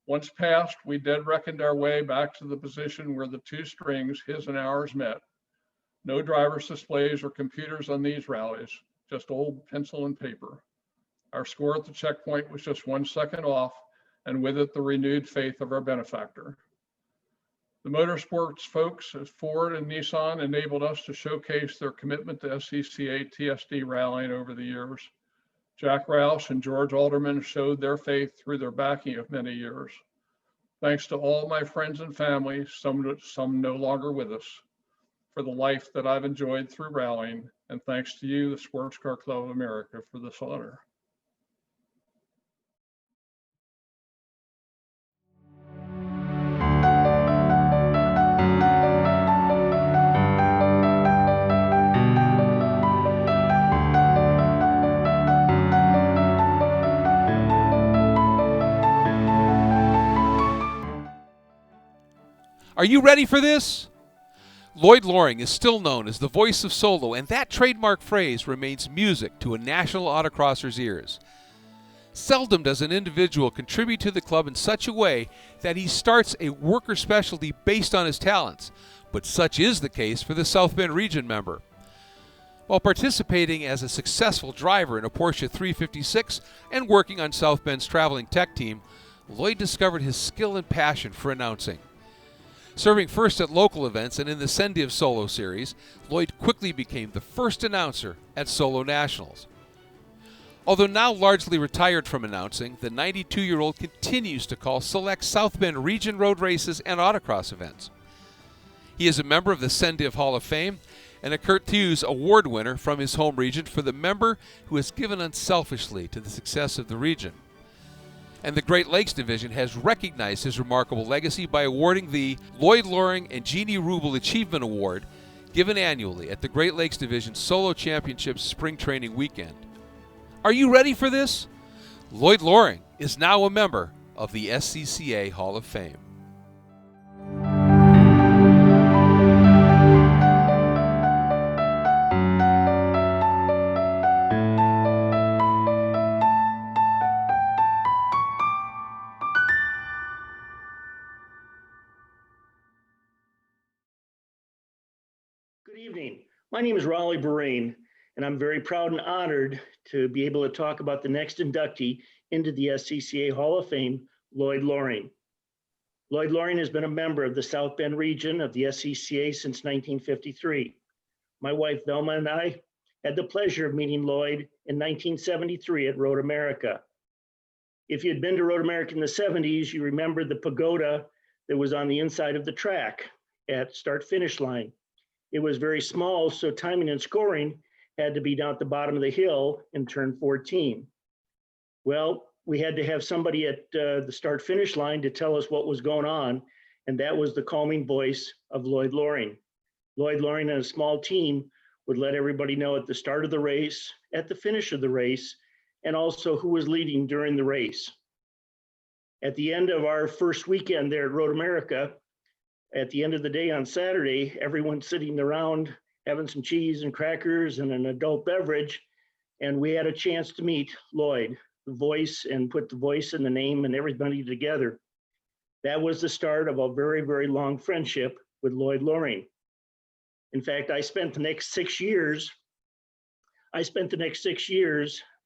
Once passed, we dead reckoned our way back to the position where the two strings, his and ours, met. No driver's displays or computers on these rallies, just old pencil and paper. Our score at the checkpoint was just 1 second off, and with it, the renewed faith of our benefactor. The motorsports folks at Ford and Nissan enabled us to showcase their commitment to SCCA TSD rallying over the years. Jack Roush and George Alderman showed their faith through their backing of many years. Thanks to all my friends and family, some no longer with us, for the life that I've enjoyed through rallying, and thanks to you, the Sports Car Club of America, for this honor. Are you ready for this? Lloyd Loring is still known as the voice of solo, and that trademark phrase remains music to a national autocrosser's ears. Seldom does an individual contribute to the club in such a way that he starts a worker specialty based on his talents, but such is the case for the South Bend region member. While participating as a successful driver in a Porsche 356 and working on South Bend's traveling tech team, Lloyd discovered his skill and passion for announcing. Serving first at local events and in the Sendiv Solo Series, Lloyd quickly became the first announcer at Solo Nationals. Although now largely retired from announcing, the 92-year-old continues to call select South Bend region road races and autocross events. He is a member of the Sendiv Hall of Fame and a Kurt Hughes Award winner from his home region for the member who has given unselfishly to the success of the region. And the Great Lakes Division has recognized his remarkable legacy by awarding the Lloyd Loring and Jeannie Rubel Achievement Award, given annually at the Great Lakes Division Solo Championships Spring Training Weekend. Are you ready for this? Lloyd Loring is now a member of the SCCA Hall of Fame. Good evening. My name is RALEIGH BOREEN, and I'm very proud and honored to be able to talk about the next inductee into the SCCA Hall of Fame, Lloyd Loring. Lloyd Loring has been a member of the South Bend region of the SCCA since 1953. My wife Velma and I had the pleasure of meeting Lloyd in 1973 at Road America. If you had been to Road America in the 70s, you remember the pagoda that was on the inside of the track at start-finish line. It was very small, so timing and scoring had to be down at the bottom of the hill in turn 14. Well, we had to have somebody at the start-finish line to tell us what was going on, and that was the calming voice of Lloyd Loring. Lloyd Loring and a small team would let everybody know at the start of the race, at the finish of the race, and also who was leading during the race. At the end of our first weekend there at Road America, at the end of the day on Saturday, everyone sitting around having some cheese and crackers and an adult beverage, and we had a chance to meet Lloyd, the voice, and put the voice and the name and everybody together. That was the start of a very, very long friendship with Lloyd Loring. In fact, I spent the next 6 years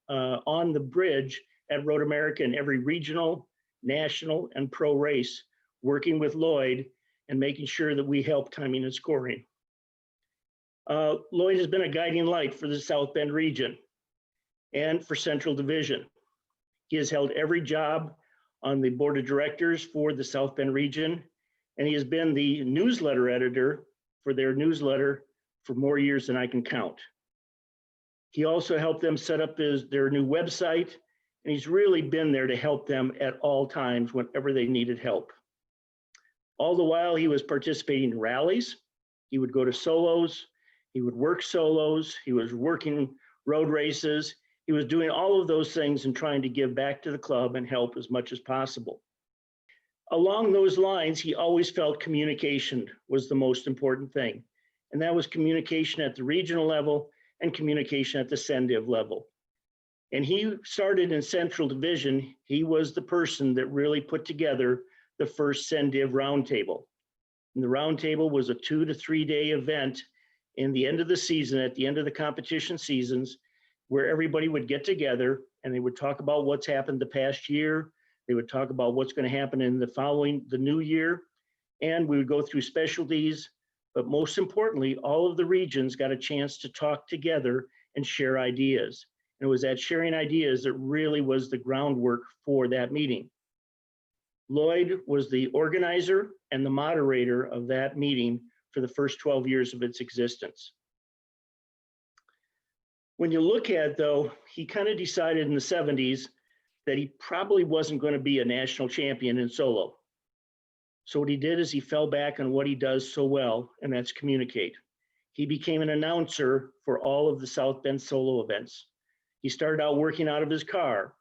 on the bridge at Road America in every regional, national, and pro race, working with Lloyd and making sure that we help timing and scoring. Lloyd has been a guiding light for the South Bend region and for Central Division. He has held every job on the board of directors for the South Bend region, and he has been the newsletter editor for their newsletter for more years than I can count. He also helped them set up their new website, and he's really been there to help them at all times whenever they needed help. All the while he was participating in rallies, he would go to solos, he would work solos, he was working road races, he was doing all of those things and trying to give back to the club and help as much as possible. Along those lines, he always felt communication was the most important thing. And that was communication at the regional level and communication at the CENDIV level. And he started in Central Division. He was the person that really put together the first CENDIV roundtable. And the roundtable was a 2 to 3 day event in the end of the season, at the end of the competition seasons, where everybody would get together and they would talk about what's happened the past year. They would talk about what's going to happen in the new year. And we would go through specialties. But most importantly, all of the regions got a chance to talk together and share ideas. And it was that sharing ideas that really was the groundwork for that meeting. Lloyd was the organizer and the moderator of that meeting for the first 12 years of its existence. When you look at it, though, he kind of decided in the 70s that he probably wasn't going to be a national champion in solo. So what he did is he fell back on what he does so well, and that's communicate. He became an announcer for all of the South Bend solo events. He started out working out of his car,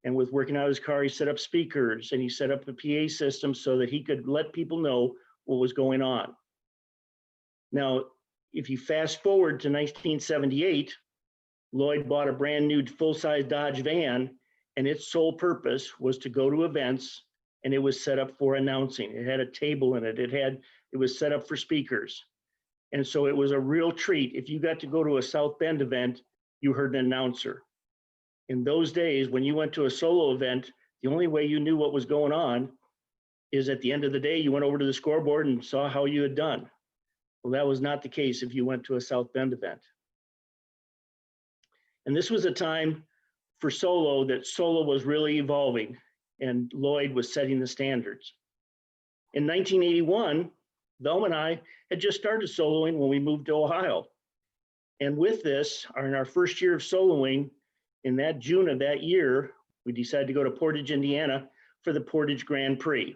and with working out of his car, he set up speakers and he set up a PA system so that he could let people know what was going on. Now, if you fast forward to 1978, Lloyd bought a brand new full-size Dodge van, and its sole purpose was to go to events, and it was set up for announcing. It had a table in it. It was set up for speakers. And so it was a real treat. If you got to go to a South Bend event, you heard an announcer. In those days, when you went to a solo event, the only way you knew what was going on is at the end of the day, you went over to the scoreboard and saw how you had done. Well, that was not the case if you went to a South Bend event. And this was a time for solo that solo was really evolving, and Lloyd was setting the standards. In 1981, Velma and I had just started soloing when we moved to Ohio. And with this, in our first year of soloing, in that June of that year, we decided to go to Portage, Indiana for the Portage Grand Prix.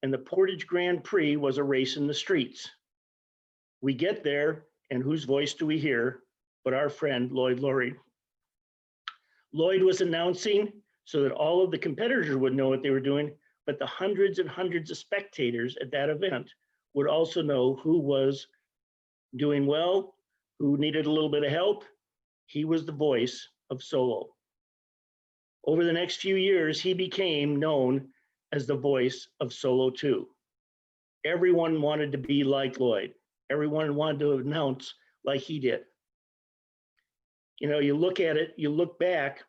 And the Portage Grand Prix was a race in the streets. We get there, and whose voice do we hear but our friend Lloyd Loring. Lloyd was announcing so that all of the competitors would know what they were doing, but the hundreds and hundreds of spectators at that event would also know who was doing well, who needed a little bit of help. He was the voice of solo. Over the next few years, he became known as the voice of solo 2. Everyone wanted to be like Lloyd. Everyone wanted to announce like he did. You know, you look at it, you look back,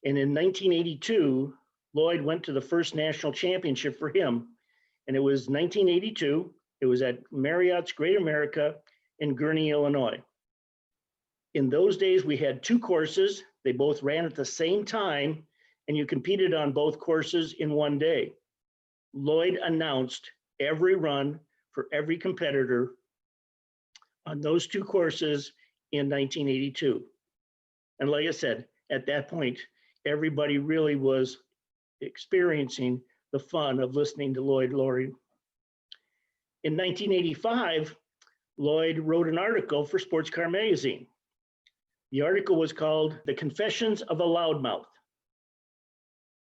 and in 1982, Lloyd went to the first national championship for him. And it was 1982. It was at Marriott's Great America in Gurnee, Illinois. In those days, we had 2 courses. They both ran at the same time, and you competed on both courses in one day. Lloyd announced every run for every competitor on those 2 courses in 1982. And like I said, at that point, everybody really was experiencing the fun of listening to Lloyd Loring. In 1985, Lloyd wrote an article for Sports Car Magazine. The article was called "The Confessions of a Loudmouth."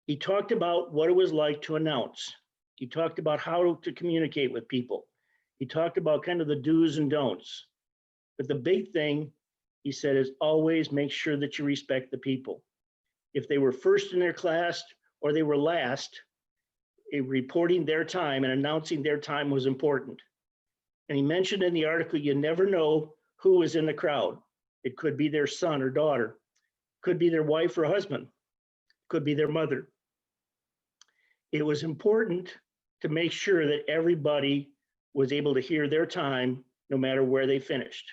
He talked about what it was like to announce. He talked about how to communicate with people. He talked about kind of the do's and don'ts. But the big thing, he said, is always make sure that you respect the people. If they were first in their class or they were last, reporting their time and announcing their time was important. And he mentioned in the article, you never know who is in the crowd. It could be their son or daughter, could be their wife or husband, could be their mother. It was important to make sure that everybody was able to hear their time no matter where they finished.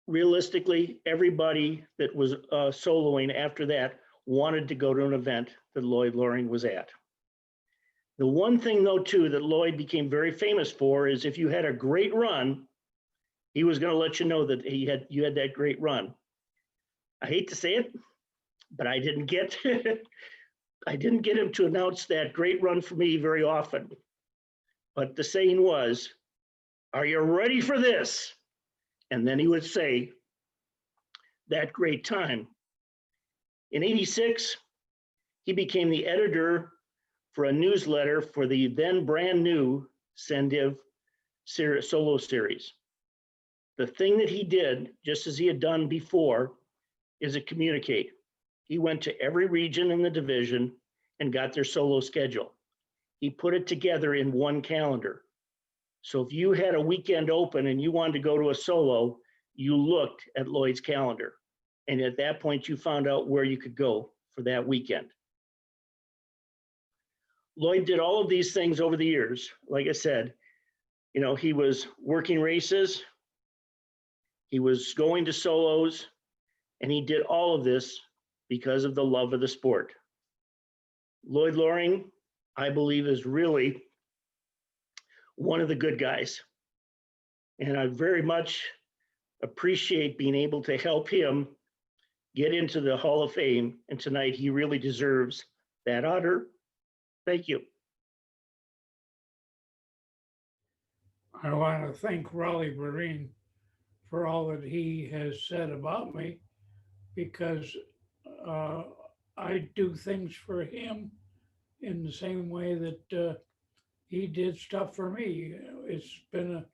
Realistically, everybody that was soloing after that wanted to go to an event that Lloyd Loring was at. The one thing though too that Lloyd became very famous for is if you had a great run, he was going to let you know that you had that great run. I hate to say it, but I didn't get I didn't get him to announce that great run for me very often. But the saying was, "Are you ready for this?" And then he would say that great time. In '86, he became the editor for a newsletter for the then brand new Sendiv solo series. The thing that he did, just as he had done before, is to communicate. He went to every region in the division and got their solo schedule. He put it together in one calendar. So if you had a weekend open and you wanted to go to a solo, you looked at Lloyd's calendar. And at that point, you found out where you could go for that weekend. Lloyd did all of these things over the years. Like I said, you know, he was working races, he was going to solos, and he did all of this because of the love of the sport. Lloyd Loring, I believe, is really one of the good guys. And I very much appreciate being able to help him get into the Hall of Fame. And tonight he really deserves that honor. Thank you. I want to thank Raleigh BOREEN for all that he has said about me, because I do things for him in the same way that he did stuff for me. It's been a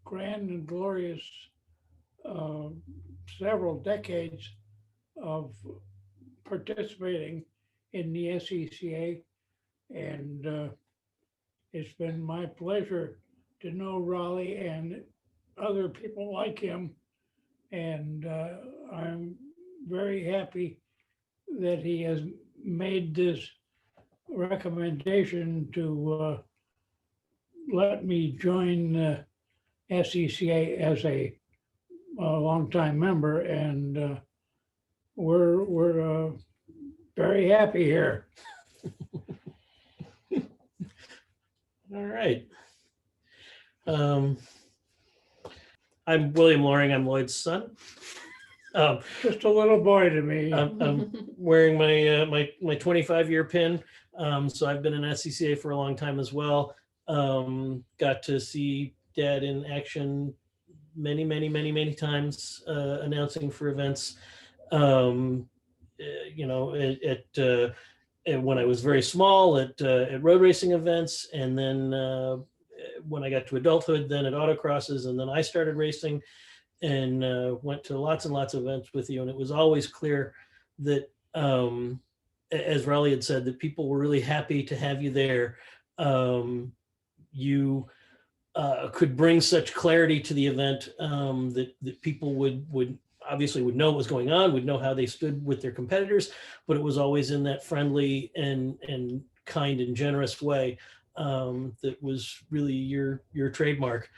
grand and glorious several decades of participating in the SCCA, and it's been my pleasure to know Raleigh and other people like him, and I'm very happy that he has made this recommendation to let me join the SCCA as a longtime member, and we're very happy here. All right. I'm William Loring. I'm Lloyd's son. Just a little boy to me. I'm wearing my 25-year pin. So I've been in SCCA for a long time as well. Got to see Dad in action many times, announcing for events. You know, when I was very small at road racing events, and then when I got to adulthood, then at autocrosses, and then I started racing and went to lots and lots of events with you. And it was always clear that, as Raleigh had said, that people were really happy to have you there. You could bring such clarity to the event that people would obviously would know what was going on, would know how they stood with their competitors, but it was always in that friendly and kind and generous way that was really your trademark.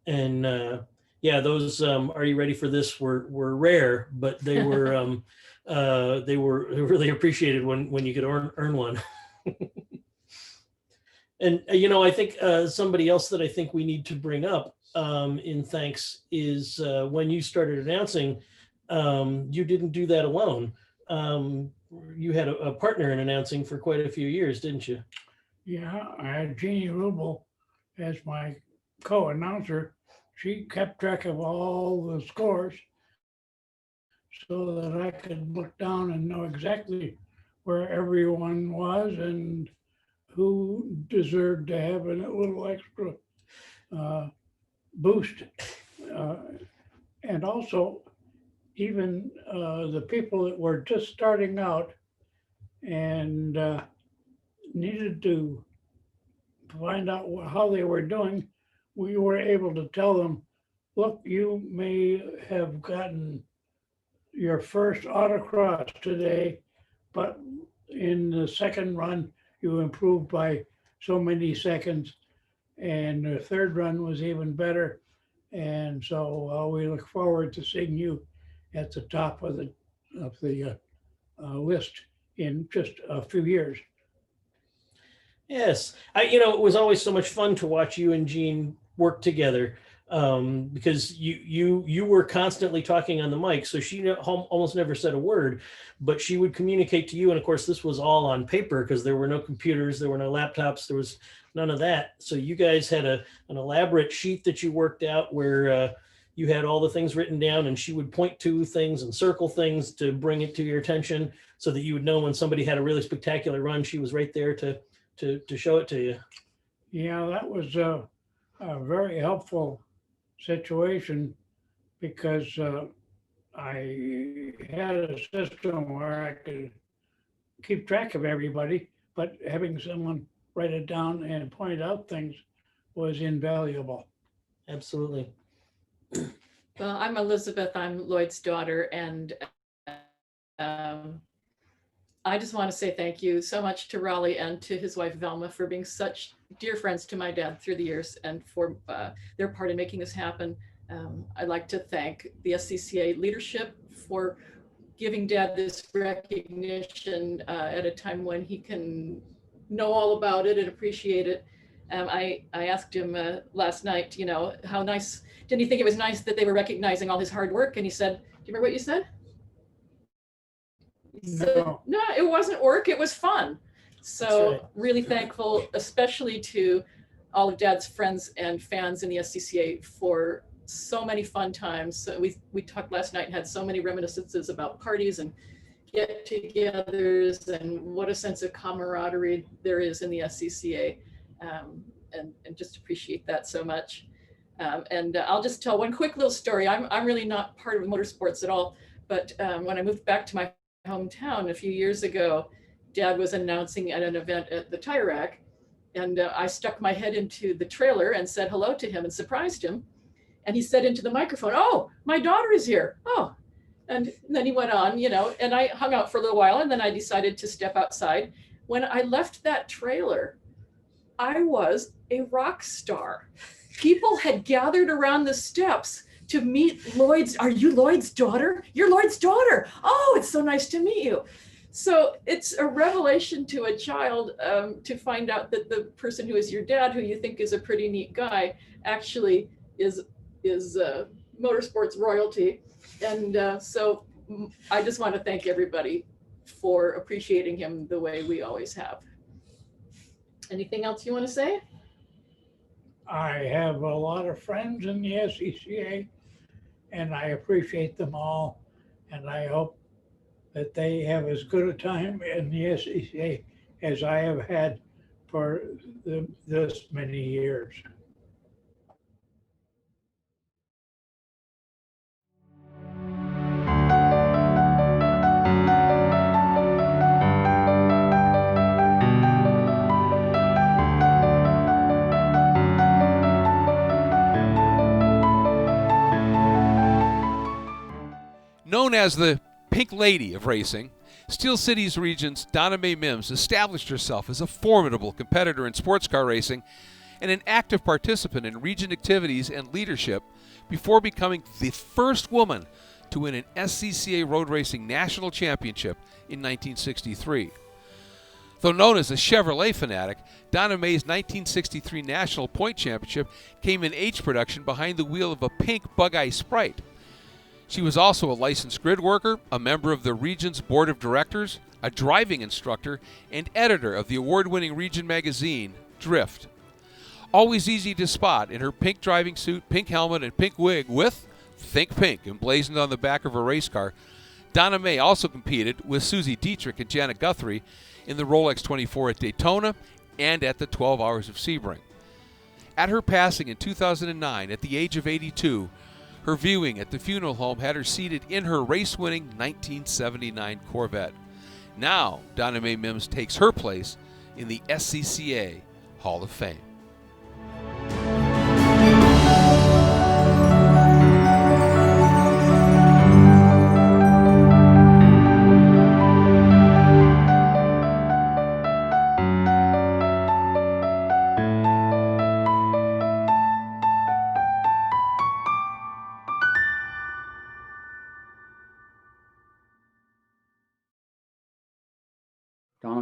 And yeah, those "Are you ready for this?" were rare, but they were really appreciated when you could earn one. And you know, I think somebody else that I think we need to bring up in thanks is when you started announcing, you didn't do that alone. You had a partner in announcing for quite a few years, didn't you? Yeah, I had Jeannie Rubel as my co-announcer. She kept track of all the scores so that I could look down and know exactly where everyone was and who deserved to have a little extra boost. And also, even the people that were just starting out and needed to find out how they were doing, we were able to tell them, look, you may have gotten your first autocross today, but in the second run, you improved by so many seconds, and the third run was even better. And so we look forward to seeing you at the top of the list in just a few years. Yes, it was always so much fun to watch you and Jean work together, because you were constantly talking on the mic, so she almost never said a word, but she would communicate to you. And of course, this was all on paper because there were no computers, there were no laptops, there was none of that. So you guys had an elaborate sheet that you worked out where you had all the things written down, and she would point to things and circle things to bring it to your attention, so that you would know when somebody had a really spectacular run, she was right there to show it to you. Yeah, that was a very helpful situation because I had a system where I could keep track of everybody, but having someone write it down and point out things was invaluable. Absolutely. Well, I'm Elizabeth. I'm Lloyd's daughter, and I just want to say thank you so much to Raleigh and to his wife Velma for being such dear friends to my dad through the years, and for their part in making this happen. I'd like to thank the SCCA leadership for giving Dad this recognition at a time when he can know all about it and appreciate it. I asked him last night, how nice, didn't he think it was nice that they were recognizing all his hard work? And he said, do you remember what you said? No. No, it wasn't work, it was fun. So right. Really thankful, especially to all of Dad's friends and fans in the SCCA for so many fun times. So we talked last night and had so many reminiscences about parties and get-togethers, and what a sense of camaraderie there is in the SCCA, and just appreciate that so much. And I'll just tell one quick little story. I'm really not part of motorsports at all, but when I moved back to my hometown a few years ago, Dad was announcing at an event at the tire rack, and I stuck my head into the trailer and said hello to him and surprised him. And he said into the microphone, "Oh, my daughter is here." Oh, and then he went on, and I hung out for a little while, and then I decided to step outside. When I left that trailer, I was a rock star. People had gathered around the steps to meet Lloyd's. "Are you Lloyd's daughter? You're Lloyd's daughter. Oh, it's so nice to meet you." So it's a revelation to a child to find out that the person who is your dad, who you think is a pretty neat guy, actually is motorsports royalty. And so I just want to thank everybody for appreciating him the way we always have. Anything else you want to say? I have a lot of friends in the SCCA, and I appreciate them all. And I hope that they have as good a time in the SCCA as I have had for this many years. Known as the Pink Lady of racing, Steel City's Region's Donna Mae Mims established herself as a formidable competitor in sports car racing and an active participant in region activities and leadership before becoming the first woman to win an SCCA Road Racing National Championship in 1963. Though known as a Chevrolet fanatic, Donna Mae's 1963 National Point Championship came in H production behind the wheel of a pink Bug-Eye Sprite. She was also a licensed grid worker, a member of the region's board of directors, a driving instructor, and editor of the award-winning region magazine, Drift. Always easy to spot in her pink driving suit, pink helmet, and pink wig with "Think Pink" emblazoned on the back of her race car, Donna Mae also competed with Susie Dietrich and Janet Guthrie in the Rolex 24 at Daytona and at the 12 Hours of Sebring. At her passing in 2009 at the age of 82, her viewing at the funeral home had her seated in her race-winning 1979 Corvette. Now, Donna Mae Mims takes her place in the SCCA Hall of Fame.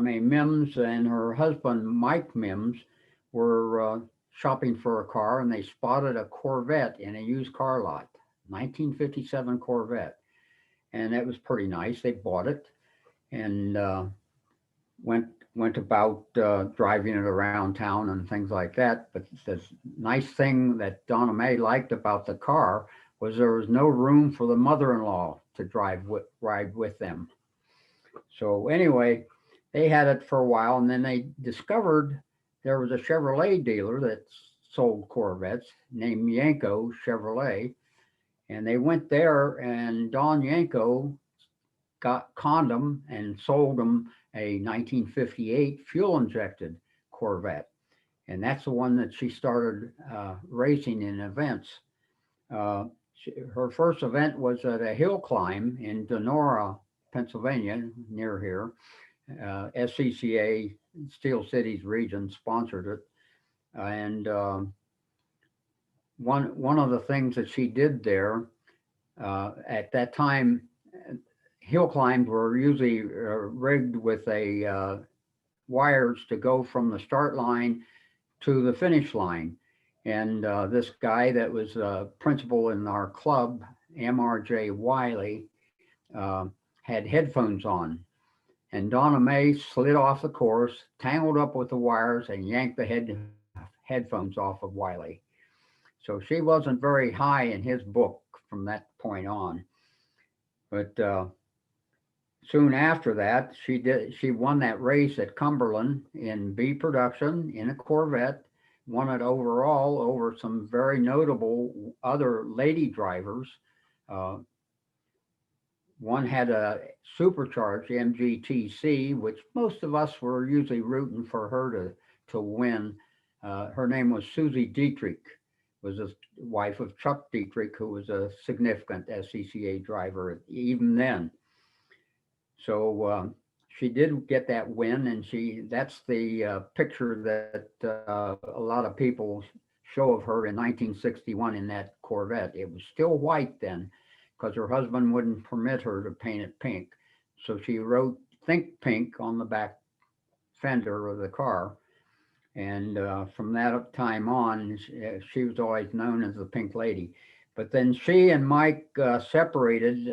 May Mims and her husband, Mike Mims, were shopping for a car, and they spotted a Corvette in a used car lot, 1957 Corvette. And that was pretty nice. They bought it and went about driving it around town and things like that. But the nice thing that Donna Mae liked about the car was there was no room for the mother-in-law to ride with them. So anyway, they had it for a while, and then they discovered there was a Chevrolet dealer that sold Corvettes named Yanko Chevrolet. And they went there, and Don Yanko conned them and sold them a 1958 fuel-injected Corvette. And that's the one that she started racing in events. Her first event was at a hill climb in Donora, Pennsylvania, near here. SCCA, Steel Cities region, sponsored it. And one of the things that she did there, at that time, hill climbs were usually rigged with wires to go from the start line to the finish line. And this guy that was principal in our club, MRJ Wiley, had headphones on. And Donna Mae slid off the course, tangled up with the wires, and yanked the headphones off of Wiley. So she wasn't very high in his book from that point on. But soon after that, she won that race at Cumberland in B production in a Corvette, won it overall over some very notable other lady drivers. One had a supercharged MGTC, which most of us were usually rooting for her to win. Her name was Susie Dietrich, was a wife of Chuck Dietrich, who was a significant SCCA driver even then. So she did get that win, and that's the picture that a lot of people show of her in 1961 in that Corvette. It was still white then, because her husband wouldn't permit her to paint it pink. So she wrote "Think Pink" on the back fender of the car. And from that time on, she was always known as the Pink Lady. But then she and Mike separated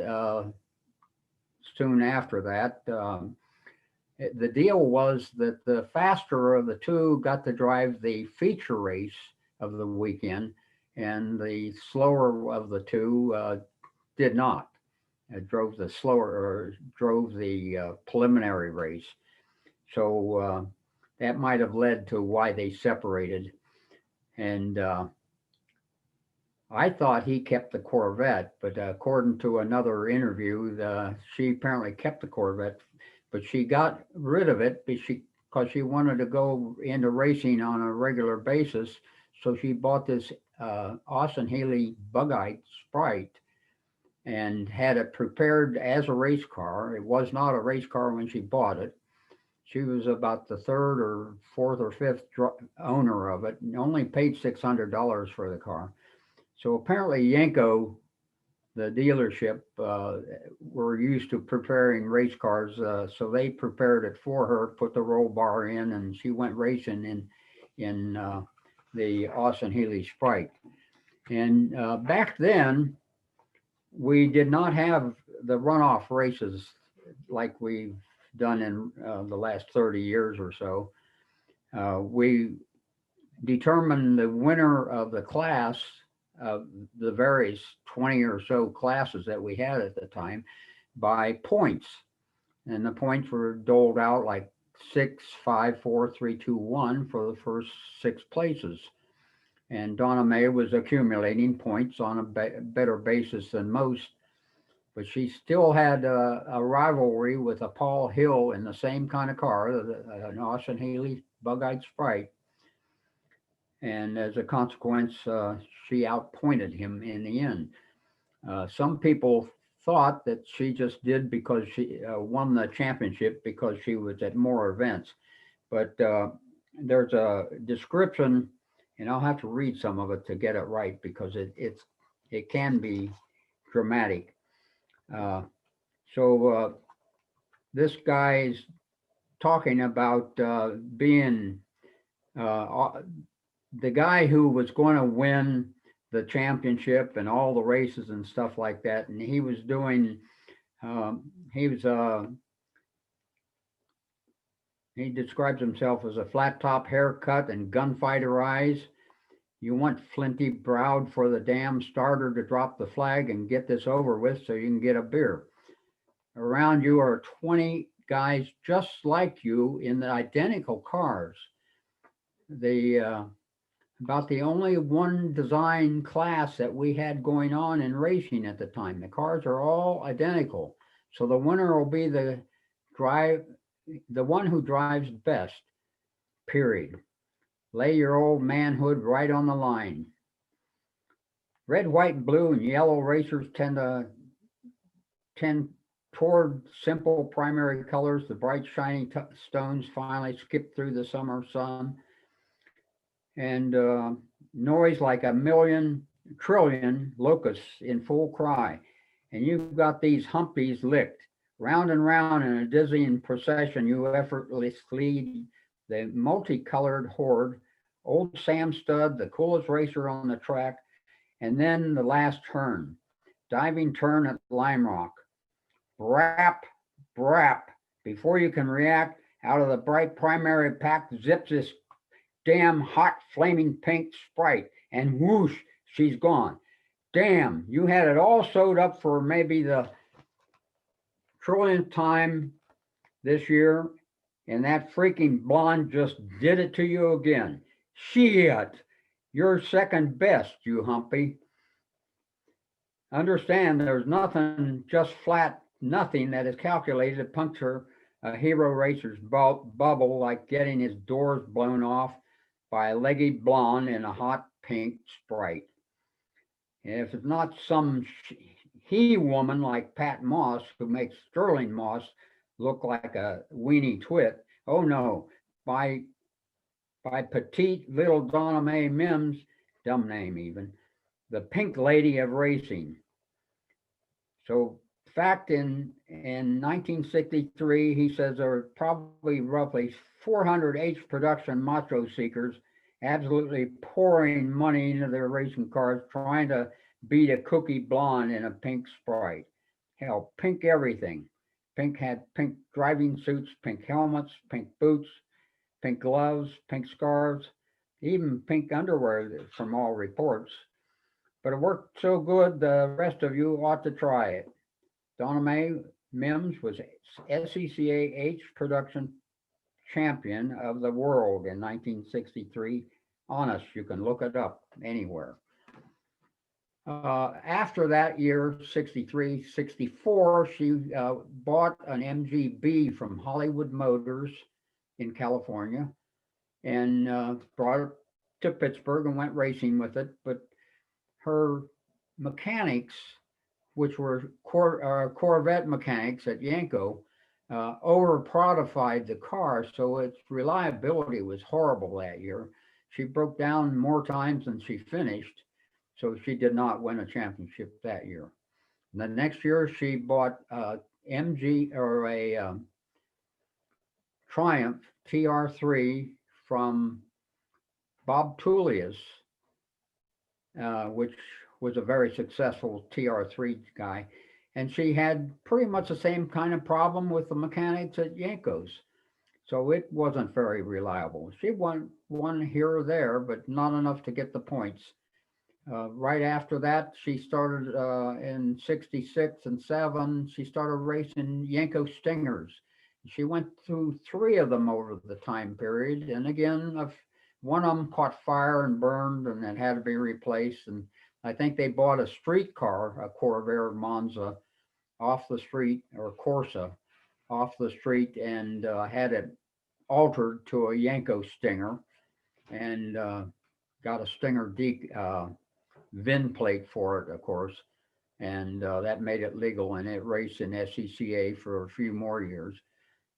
soon after that. The deal was that the faster of the two got to drive the feature race of the weekend, and the slower of the two did not. Drove the preliminary race. So that might have led to why they separated. And I thought he kept the Corvette, but according to another interview, she apparently kept the Corvette, but she got rid of it because she wanted to go into racing on a regular basis. So she bought this Austin Healey Bug-eyed Sprite and had it prepared as a race car. It was not a race car when she bought it. She was about the third or fourth or fifth owner of it, and only paid $600 for the car. So apparently Yanko, the dealership, were used to preparing race cars. So they prepared it for her, put the roll bar in, and she went racing in the Austin Healey Sprite. And back then, we did not have the runoff races like we've done in the last 30 years or so. We determined the winner of the class, the various 20 or so classes that we had at the time, by points. And the points were doled out like 6, 5, 4, 3, 2, 1 for the first 6 places. And Donna Mae was accumulating points on a better basis than most, but she still had a rivalry with a Paul Hill in the same kind of car, an Austin Healey Bug-eyed Sprite. And as a consequence, she outpointed him in the end. Some people thought that she just did because she won the championship because she was at more events. But there's a description, and I'll have to read some of it to get it right because it can be dramatic. So this guy's talking about being the guy who was going to win the championship and all the races and stuff like that. And he was doing, he describes himself as a flat top haircut and gunfighter eyes. You want flinty browed for the damn starter to drop the flag and get this over with so you can get a beer. Around you are 20 guys just like you in the identical cars. About the only one design class that we had going on in racing at the time. The cars are all identical. So the winner will be the one who drives best, period. Lay your old manhood right on the line. Red, white, blue, and yellow racers tend toward simple primary colors. The bright, shiny stones finally skip through the summer sun. And noise like a million trillion locusts in full cry. And you've got these humpies licked. Round and round in a dizzying procession, you effortlessly lead the multicolored horde, old Sam Stud, the coolest racer on the track, and then the last turn, diving turn at Lime Rock. Brap, brap. Before you can react, out of the bright primary pack zips this damn hot flaming pink Sprite, and whoosh, she's gone. Damn, you had it all sewed up for maybe the trillionth time this year, and that freaking blonde just did it to you again. Shit, you're second best, you humpy. Understand there's nothing, just flat nothing that is calculated to puncture a hero racer's bubble like getting his doors blown off by a leggy blonde in a hot pink Sprite. If it's not some he-woman like Pat Moss who makes Sterling Moss look like a weenie twit, oh no, by petite little Donna Mae Mims, dumb name even, the pink lady of racing. So fact, in 1963, he says there were probably roughly 400 H production macho seekers absolutely pouring money into their racing cars, trying to beat a cookie blonde in a pink Sprite. Hell, pink everything. Pink had pink driving suits, pink helmets, pink boots, pink gloves, pink scarves, even pink underwear from all reports. But it worked so good, the rest of you ought to try it. Donna Mae Mims was SCCA H production champion of the world in 1963. Honest, you can look it up anywhere. After that year, 63, 64, she bought an MGB from Hollywood Motors in California and brought it to Pittsburgh and went racing with it. But her mechanics, which were Corvette mechanics at Yanko, over-prodified the car, so its reliability was horrible that year. She broke down more times than she finished, so she did not win a championship that year. The next year, she bought a Triumph TR3 from Bob Tullius, which was a very successful TR3 guy. And she had pretty much the same kind of problem with the mechanics at Yanko's. So it wasn't very reliable. She won here or there, but not enough to get the points. Right after that, she started in 66 and 7, she started racing Yanko Stingers. She went through 3 of them over the time period. And again, one of them caught fire and burned and it had to be replaced. And I think they bought a street car, a Corvair Monza, off the street, or Corsa, off the street, and had it altered to a Yanko Stinger, and got a Stinger VIN plate for it, of course, and that made it legal, and it raced in SCCA for a few more years.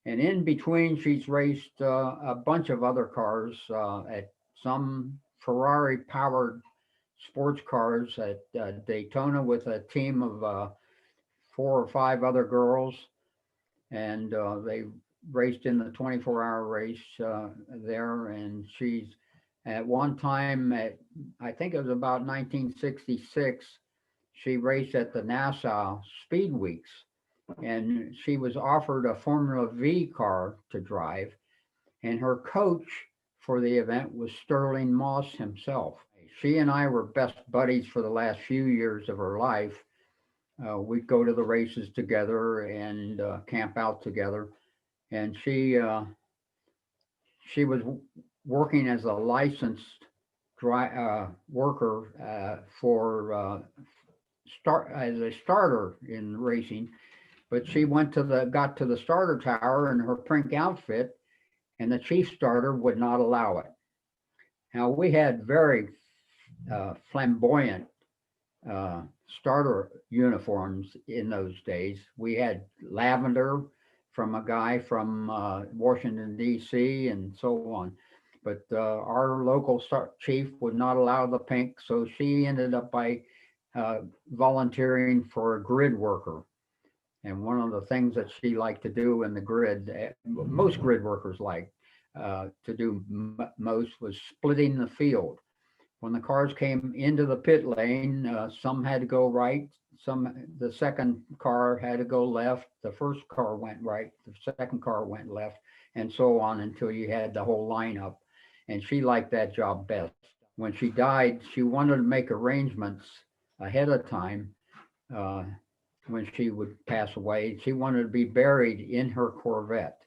And in between, she's raced a bunch of other cars at some Ferrari-powered sports cars at Daytona with a team of 4 or 5 other girls, and they raced in the 24-hour race there, and she's at one time I think it was about 1966, she raced at the Nassau Speed Weeks, and she was offered a Formula V car to drive, and her coach for the event was Sterling Moss himself. She and I were best buddies for the last few years of her life. We'd go to the races together and camp out together. And she was working as a licensed worker as a starter in racing, but she got to the starter tower in her pink outfit, and the chief starter would not allow it. Now, we had very flamboyant starter uniforms in those days. We had lavender from a guy from Washington, D.C., and so on. But our local chief would not allow the pink, so she ended up by volunteering for a grid worker. And one of the things that she liked to do in the grid, most grid workers like to do most, was splitting the field. When the cars came into the pit lane, some had to go right, the second car had to go left, the first car went right, the second car went left, and so on until you had the whole lineup. And she liked that job best. When she died, she wanted to make arrangements ahead of time when she would pass away. She wanted to be buried in her Corvette.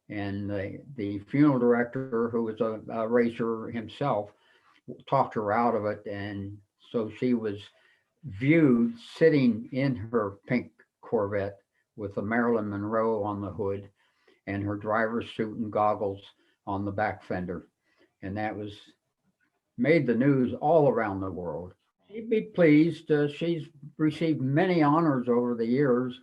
And the funeral director, who was a racer himself, talked her out of it. And so she was viewed sitting in her pink Corvette with a Marilyn Monroe on the hood and her driver's suit and goggles on the back fender. And that made the news all around the world. She'd be pleased. She's received many honors over the years.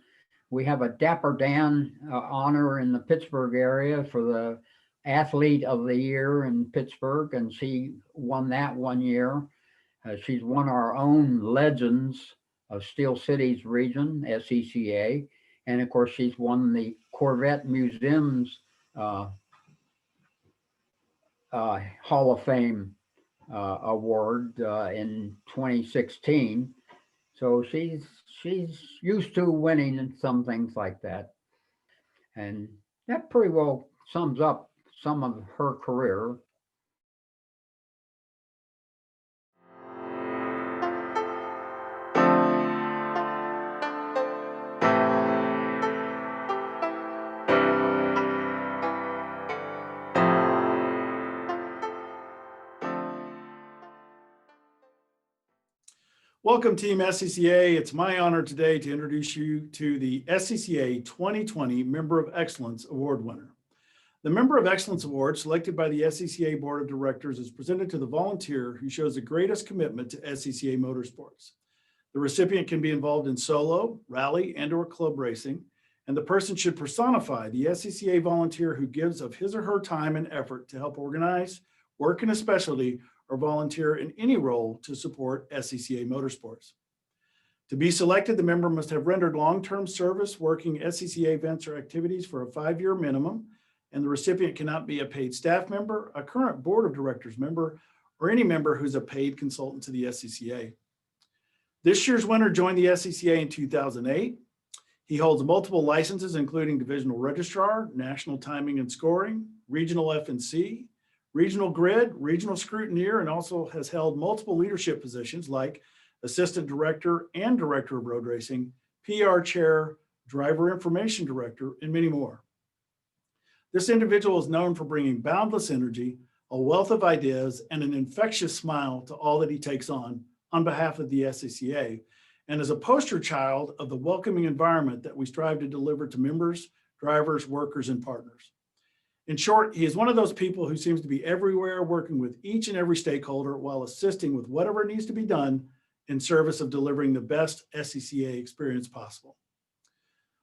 We have a Dapper Dan honor in the Pittsburgh area for the Athlete of the Year in Pittsburgh, and she won that one year. She's won our own Legends of Steel Cities region, SCCA, and of course she's won the Corvette Museum's Hall of Fame award in 2016. So she's used to winning and some things like that. And that pretty well sums up some of her career. Welcome, Team SCCA. It's my honor today to introduce you to the SCCA 2020 Member of Excellence Award winner. The Member of Excellence Award, selected by the SCCA Board of Directors, is presented to the volunteer who shows the greatest commitment to SCCA motorsports. The recipient can be involved in solo, rally, and/or club racing, and the person should personify the SCCA volunteer who gives of his or her time and effort to help organize, work in a specialty, or volunteer in any role to support SCCA motorsports. To be selected, the member must have rendered long-term service working SCCA events or activities for a 5-year minimum, and the recipient cannot be a paid staff member, a current board of directors member, or any member who's a paid consultant to the SCCA. This year's winner joined the SCCA in 2008. He holds multiple licenses, including divisional registrar, national timing and scoring, regional F&C, regional grid, regional scrutineer, and also has held multiple leadership positions like assistant director and director of road racing, PR chair, driver information director, and many more. This individual is known for bringing boundless energy, a wealth of ideas, and an infectious smile to all that he takes on behalf of the SCCA, and is a poster child of the welcoming environment that we strive to deliver to members, drivers, workers, and partners. In short, he is one of those people who seems to be everywhere, working with each and every stakeholder while assisting with whatever needs to be done in service of delivering the best SCCA experience possible.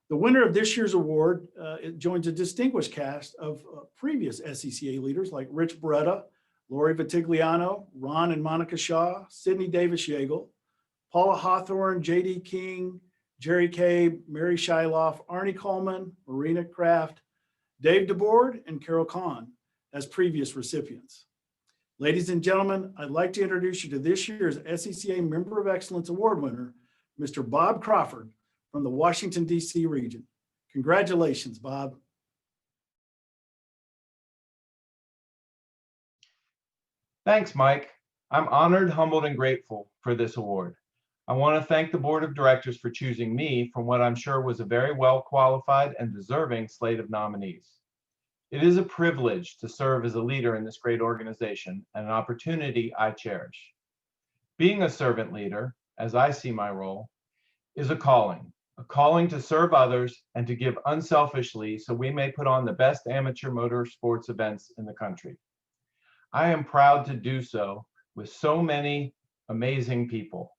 The winner of this year's award joins a distinguished cast of previous SCCA leaders like Rich Beretta, Lori Vitigliano, Ron and Monica Shaw, Sidney Davis-Yeagle, Paula Hawthorne, J.D. King, Jerry Cabe, Mary Shyloff, Arnie Coleman, Marina Kraft, Dave DeBoard and Carol Kahn as previous recipients. Ladies and gentlemen, I'd like to introduce you to this year's SCCA Member of Excellence Award winner, Mr. Bob Crawford from the Washington, D.C. region. Congratulations, Bob. Thanks, Mike. I'm honored, humbled, and grateful for this award. I want to thank the Board of Directors for choosing me from what I'm sure was a very well qualified and deserving slate of nominees. It is a privilege to serve as a leader in this great organization and an opportunity I cherish. Being a servant leader, as I see my role, is a calling to serve others and to give unselfishly so we may put on the best amateur motor sports events in the country. I am proud to do so with so many amazing people,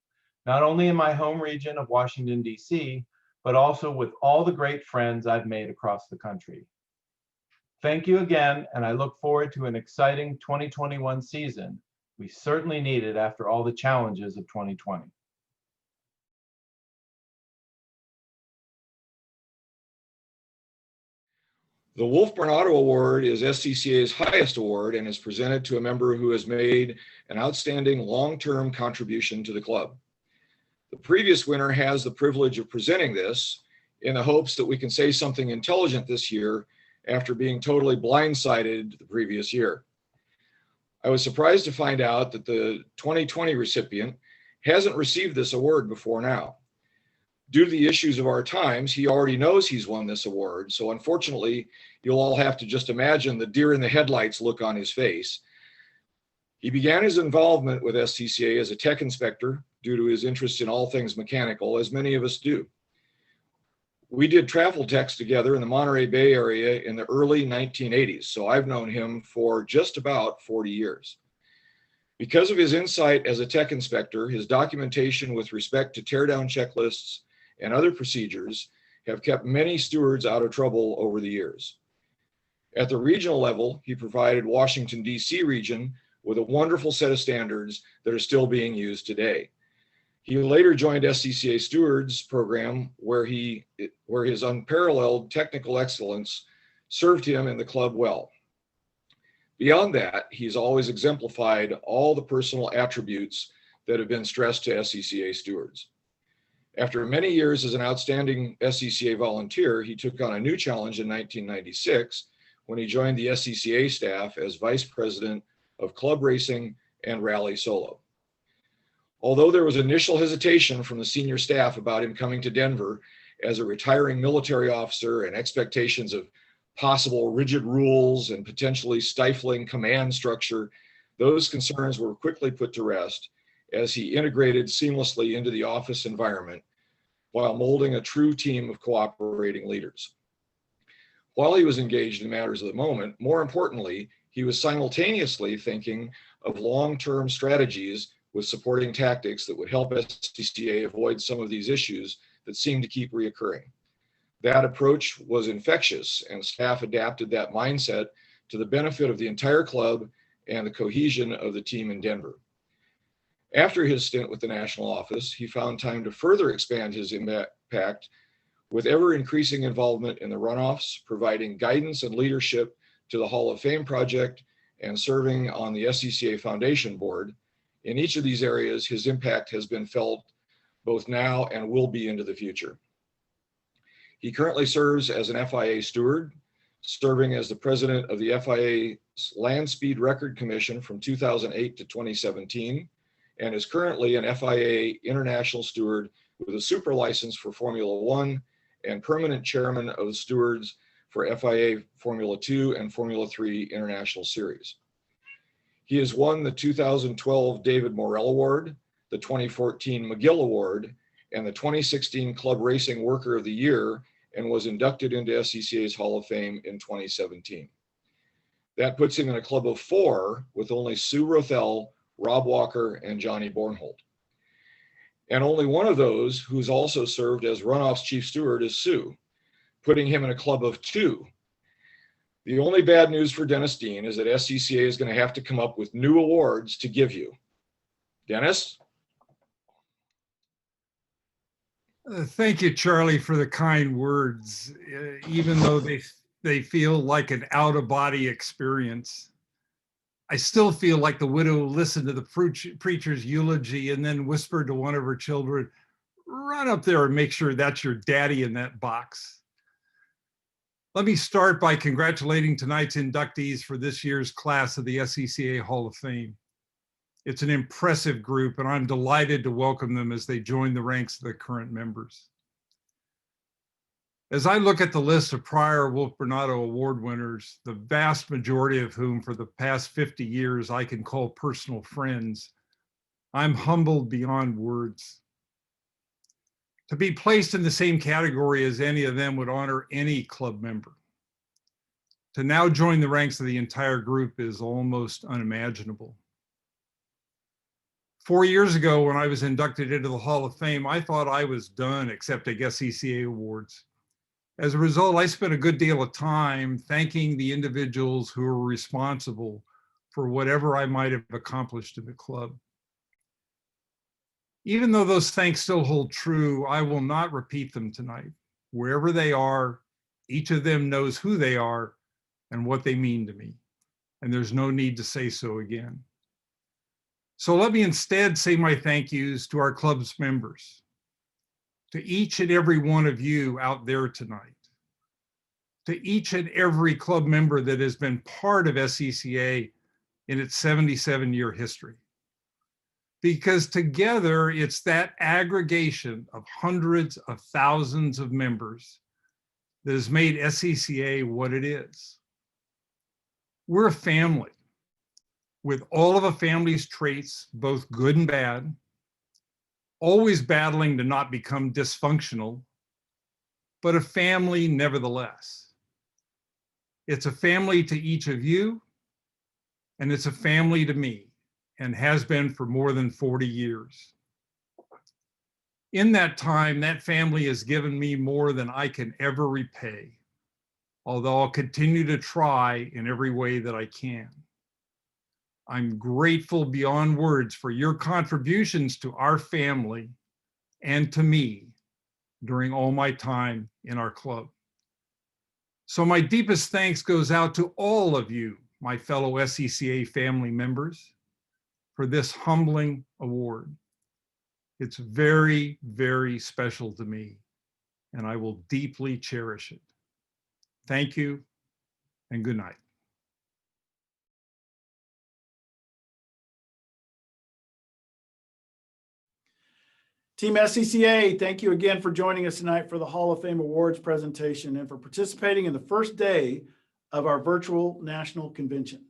not only in my home region of Washington, D.C., but also with all the great friends I've made across the country. Thank you again, and I look forward to an exciting 2021 season. We certainly need it after all the challenges of 2020. The Wolfburn Auto Award is SCCA's highest award and is presented to a member who has made an outstanding long-term contribution to the club. The previous winner has the privilege of presenting this in the hopes that we can say something intelligent this year after being totally blindsided the previous year. I was surprised to find out that the 2020 recipient hasn't received this award before now. Due to the issues of our times, he already knows he's won this award. So unfortunately, you'll all have to just imagine the deer in the headlights look on his face. He began his involvement with SCCA as a tech inspector due to his interest in all things mechanical, as many of us do. We did travel techs together in the Monterey Bay area in the early 1980s. So I've known him for just about 40 years. Because of his insight as a tech inspector, his documentation with respect to teardown checklists and other procedures have kept many stewards out of trouble over the years. At the regional level, he provided Washington, D.C. region with a wonderful set of standards that are still being used today. He later joined SCCA Stewards program where his unparalleled technical excellence served him and the club well. Beyond that, he's always exemplified all the personal attributes that have been stressed to SCCA stewards. After many years as an outstanding SCCA volunteer, he took on a new challenge in 1996 when he joined the SCCA staff as Vice President of Club Racing and Rally Solo. Although there was initial hesitation from the senior staff about him coming to Denver as a retiring military officer and expectations of possible rigid rules and potentially stifling command structure, those concerns were quickly put to rest as he integrated seamlessly into the office environment while molding a true team of cooperating leaders. While he was engaged in matters of the moment, more importantly, he was simultaneously thinking of long-term strategies with supporting tactics that would help SCCA avoid some of these issues that seem to keep reoccurring. That approach was infectious, and staff adapted that mindset to the benefit of the entire club and the cohesion of the team in Denver. After his stint with the national office, he found time to further expand his impact with ever-increasing involvement in the runoffs, providing guidance and leadership to the Hall of Fame project, and serving on the SCCA Foundation Board. In each of these areas, his impact has been felt both now and will be into the future. He currently serves as an FIA steward, serving as the president of the FIA's Land Speed Record Commission from 2008 to 2017, and is currently an FIA international steward with a super license for Formula One and permanent chairman of the stewards for FIA Formula 2 and Formula 3 International Series. He has won the 2012 David Morrell Award, the 2014 McGill Award, and the 2016 Club Racing Worker of the Year, and was inducted into SCCA's Hall of Fame in 2017. That puts him in a club of 4 with only Sue Rothell, Rob Walker, and Johnny Bornhold. And only one of those who's also served as runoff's chief steward is Sue, putting him in a club of 2. The only bad news for Dennis Dean is that SCCA is going to have to come up with new awards to give you. Dennis? Thank you, Charlie, for the kind words. Even though they feel like an out-of-body experience. I still feel like the widow listened to the preacher's eulogy and then whispered to one of her children, "Run up there and make sure that's your daddy in that box." Let me start by congratulating tonight's inductees for this year's class of the SCCA Hall of Fame. It's an impressive group, and I'm delighted to welcome them as they join the ranks of the current members. As I look at the list of prior Wolf Bernardo Award winners, the vast majority of whom for the past 50 years I can call personal friends, I'm humbled beyond words. To be placed in the same category as any of them would honor any club member. To now join the ranks of the entire group is almost unimaginable. 4 years ago, when I was inducted into the Hall of Fame, I thought I was done accepting SCCA awards. As a result, I spent a good deal of time thanking the individuals who were responsible for whatever I might have accomplished in the club. Even though those thanks still hold true, I will not repeat them tonight. Wherever they are, each of them knows who they are and what they mean to me, and there's no need to say so again. So let me instead say my thank yous to our club's members, to each and every one of you out there tonight, to each and every club member that has been part of SCCA in its 77-year history. Because together, it's that aggregation of hundreds of thousands of members that has made SCCA what it is. We're a family with all of a family's traits, both good and bad, always battling to not become dysfunctional, but a family nevertheless. It's a family to each of you, and it's a family to me, and has been for more than 40 years. In that time, that family has given me more than I can ever repay, although I'll continue to try in every way that I can. I'm grateful beyond words for your contributions to our family and to me during all my time in our club. So my deepest thanks goes out to all of you, my fellow SCCA family members, for this humbling award. It's very, very special to me, and I will deeply cherish it. Thank you, and good night. Team SCCA, thank you again for joining us tonight for the Hall of Fame Awards presentation and for participating in the first day of our virtual national convention.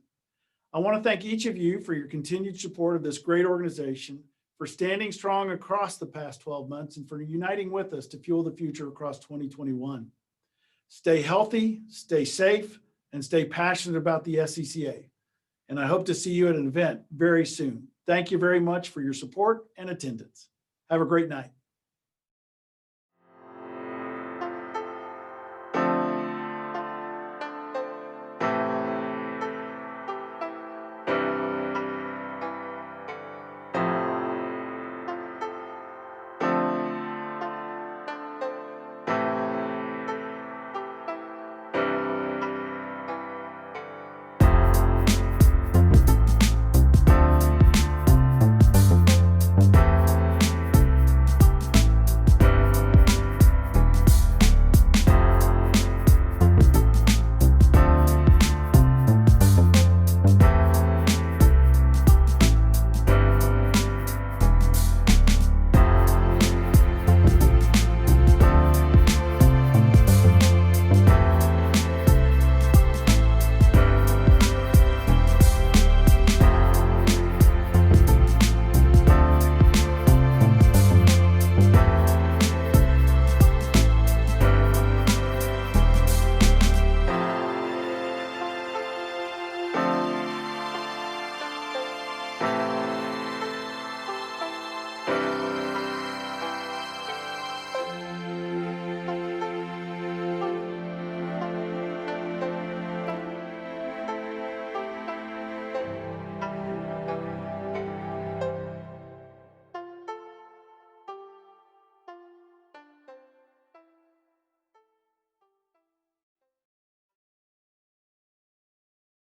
I want to thank each of you for your continued support of this great organization, for standing strong across the past 12 months, and for uniting with us to fuel the future across 2021. Stay healthy, stay safe, and stay passionate about the SCCA. And I hope to see you at an event very soon. Thank you very much for your support and attendance. Have a great night.